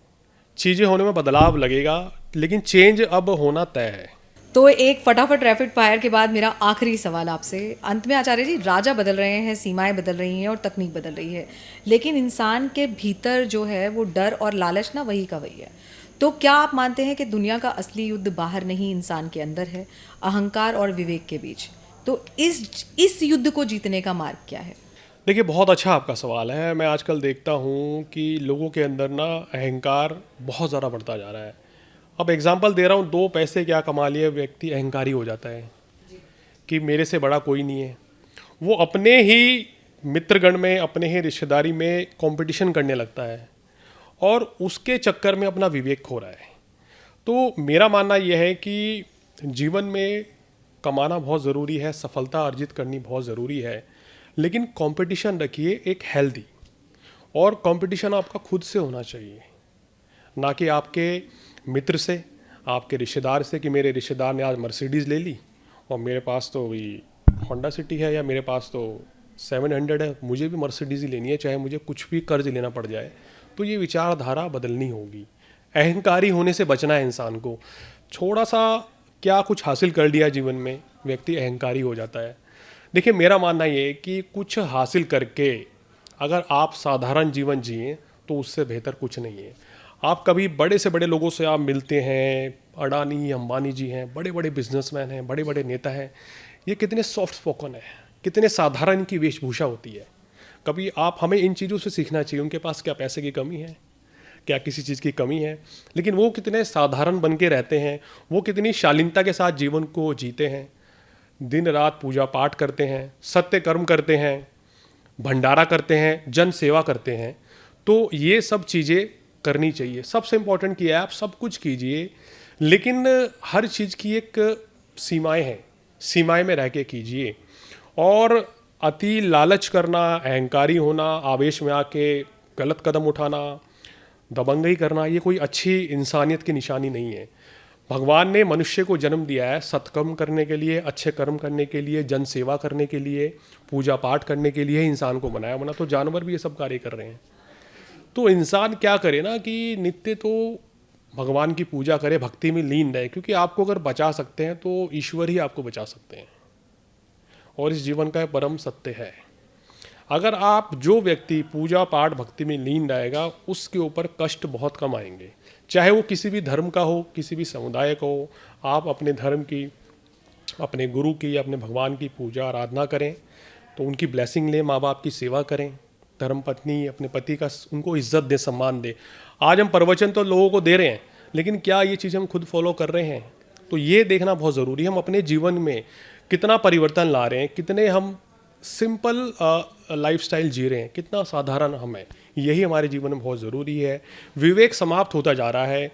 चीज़ें होने में बदलाव लगेगा, लेकिन चेंज अब होना तय है। तो एक फटाफट रैपिड फायर के बाद मेरा आखिरी सवाल आपसे, अंत में आचार्य जी, राजा बदल रहे हैं, सीमाएं बदल रही हैं और तकनीक बदल रही है, लेकिन इंसान के भीतर जो है वो डर और लालच ना वही का वही है। तो क्या आप मानते हैं कि दुनिया का असली युद्ध बाहर नहीं, इंसान के अंदर है, अहंकार और विवेक के बीच? तो इस युद्ध को जीतने का मार्ग क्या है? देखिए बहुत अच्छा आपका सवाल है। मैं आजकल देखता हूँ कि लोगों के अंदर ना अहंकार बहुत ज़्यादा बढ़ता जा रहा है। अब एग्जांपल दे रहा हूँ, 2 पैसे क्या कमा लिए व्यक्ति अहंकारी हो जाता है कि मेरे से बड़ा कोई नहीं है। वो अपने ही मित्रगण में, अपने ही रिश्तेदारी में कंपटीशन करने लगता है और उसके चक्कर में अपना विवेक खो रहा है। तो मेरा मानना यह है कि जीवन में कमाना बहुत ज़रूरी है, सफलता अर्जित करनी बहुत ज़रूरी है, लेकिन कंपटीशन रखिए एक हेल्दी, और कंपटीशन आपका खुद से होना चाहिए, ना कि आपके मित्र से, आपके रिश्तेदार से, कि मेरे रिश्तेदार ने आज मर्सिडीज़ ले ली और मेरे पास तो वही होंडा सिटी है, या मेरे पास तो 700 है, मुझे भी मर्सिडीज़ ही लेनी है, चाहे मुझे कुछ भी कर्ज लेना पड़ जाए। तो ये विचारधारा बदलनी होगी। अहंकारी होने से बचना है इंसान को। थोड़ा सा क्या कुछ हासिल कर लिया जीवन में, व्यक्ति अहंकारी हो जाता है। देखिए मेरा मानना ये है कि कुछ हासिल करके अगर आप साधारण जीवन जिए तो उससे बेहतर कुछ नहीं है। आप कभी बड़े से बड़े लोगों से आप मिलते हैं, अडानी अंबानी जी हैं, बड़े बड़े बिजनेसमैन हैं, बड़े बड़े नेता हैं, ये कितने सॉफ्ट स्पोकन है, कितने साधारण इनकी वेशभूषा होती है। कभी आप, हमें इन चीज़ों से सीखना चाहिए। उनके पास क्या पैसे की कमी है, क्या किसी चीज़ की कमी है, लेकिन वो कितने साधारण बन के रहते हैं, वो कितनी शालीनता के साथ जीवन को जीते हैं, दिन रात पूजा पाठ करते हैं, सत्य कर्म करते हैं, भंडारा करते हैं, जन सेवा करते हैं। तो ये सब चीज़ें करनी चाहिए। सबसे इम्पोर्टेंट किया है, आप सब कुछ कीजिए, लेकिन हर चीज़ की एक सीमाएं हैं, सीमाएं में रह के कीजिए। और अति लालच करना, अहंकारी होना, आवेश में आके गलत कदम उठाना, दबंगई करना, ये कोई अच्छी इंसानियत की निशानी नहीं है। भगवान ने मनुष्य को जन्म दिया है सत्कर्म करने के लिए, अच्छे कर्म करने के लिए, जन सेवा करने के लिए, पूजा पाठ करने के लिए इंसान को बनाया। वरना तो जानवर भी ये सब कार्य कर रहे हैं। तो इंसान क्या करे ना कि नित्य तो भगवान की पूजा करे, भक्ति में लीन रहे, क्योंकि आपको अगर बचा सकते हैं तो ईश्वर ही आपको बचा सकते हैं, और इस जीवन का परम सत्य है। अगर आप, जो व्यक्ति पूजा पाठ भक्ति में लीन रहेगा, उसके ऊपर कष्ट बहुत कम आएंगे, चाहे वो किसी भी धर्म का हो, किसी भी समुदाय का हो। आप अपने धर्म की, अपने गुरु की, अपने भगवान की पूजा आराधना करें, तो उनकी ब्लेसिंग लें, माँ बाप की सेवा करें, धर्म पत्नी अपने पति का उनको इज्जत दे, सम्मान दे। आज हम प्रवचन तो लोगों को दे रहे हैं, लेकिन क्या ये चीज़ हम खुद फॉलो कर रहे हैं? तो ये देखना बहुत ज़रूरी है हम अपने जीवन में कितना परिवर्तन ला रहे हैं, कितने हम सिंपल लाइफस्टाइल जी रहे हैं, कितना साधारण हम हैं, यही हमारे जीवन में बहुत ज़रूरी है। विवेक समाप्त होता जा रहा है,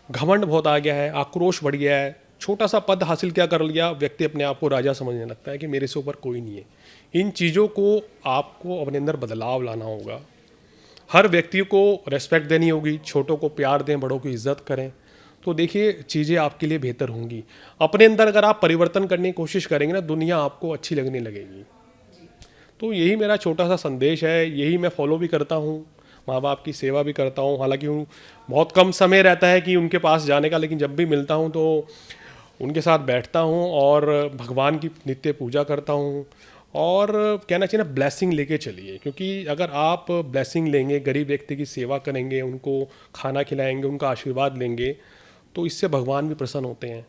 घमंड बहुत आ गया है, आक्रोश बढ़ गया है, छोटा सा पद हासिल क्या कर लिया, व्यक्ति अपने आप को राजा समझने लगता है कि मेरे से ऊपर कोई नहीं है। इन चीज़ों को आपको अपने अंदर बदलाव लाना होगा। हर व्यक्ति को रेस्पेक्ट देनी होगी, छोटों को प्यार दें, बड़ों की इज्जत करें, तो देखिए चीज़ें आपके लिए बेहतर होंगी। अपने अंदर अगर आप परिवर्तन करने की कोशिश करेंगे ना, दुनिया आपको अच्छी लगने लगेगी। तो यही मेरा छोटा सा संदेश है, यही मैं फॉलो भी करता हूँ, माँ बाप की सेवा भी करता हूँ। हालांकि बहुत कम समय रहता है कि उनके पास जाने का, लेकिन जब भी मिलता हूँ तो उनके साथ बैठता हूँ और भगवान की नित्य पूजा करता हूँ। और कहना चाहिए ना, ब्लेसिंग लेके चलिए, क्योंकि अगर आप ब्लेसिंग लेंगे, गरीब व्यक्ति की सेवा करेंगे, उनको खाना खिलाएंगे, उनका आशीर्वाद लेंगे, तो इससे भगवान भी प्रसन्न होते हैं।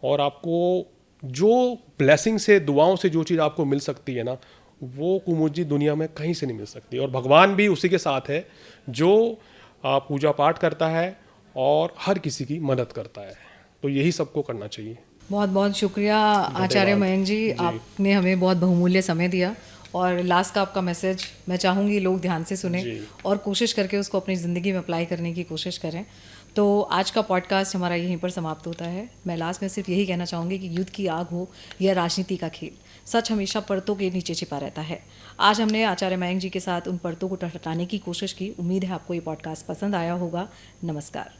और आपको जो ब्लेसिंग से, दुआओं से जो चीज़ आपको मिल सकती है ना, वो कुमुजी दुनिया में कहीं से नहीं मिल सकती। और भगवान भी उसी के साथ है जो पूजा पाठ करता है और हर किसी की मदद करता है। तो यही सबको करना चाहिए। बहुत बहुत शुक्रिया आचार्य मयंक जी, आपने हमें बहुत बहुमूल्य समय दिया। और लास्ट का आपका मैसेज मैं चाहूँगी लोग ध्यान से सुने और कोशिश करके उसको अपनी ज़िंदगी में अप्लाई करने की कोशिश करें। तो आज का पॉडकास्ट हमारा यहीं पर समाप्त होता है। मैं लास्ट में सिर्फ यही कहना चाहूँगी कि युद्ध की आग हो या राजनीति का खेल, सच हमेशा परतों के नीचे छिपा रहता है। आज हमने आचार्य मयंक जी के साथ उन परतों को हटाने की कोशिश की। उम्मीद है आपको ये पॉडकास्ट पसंद आया होगा। नमस्कार।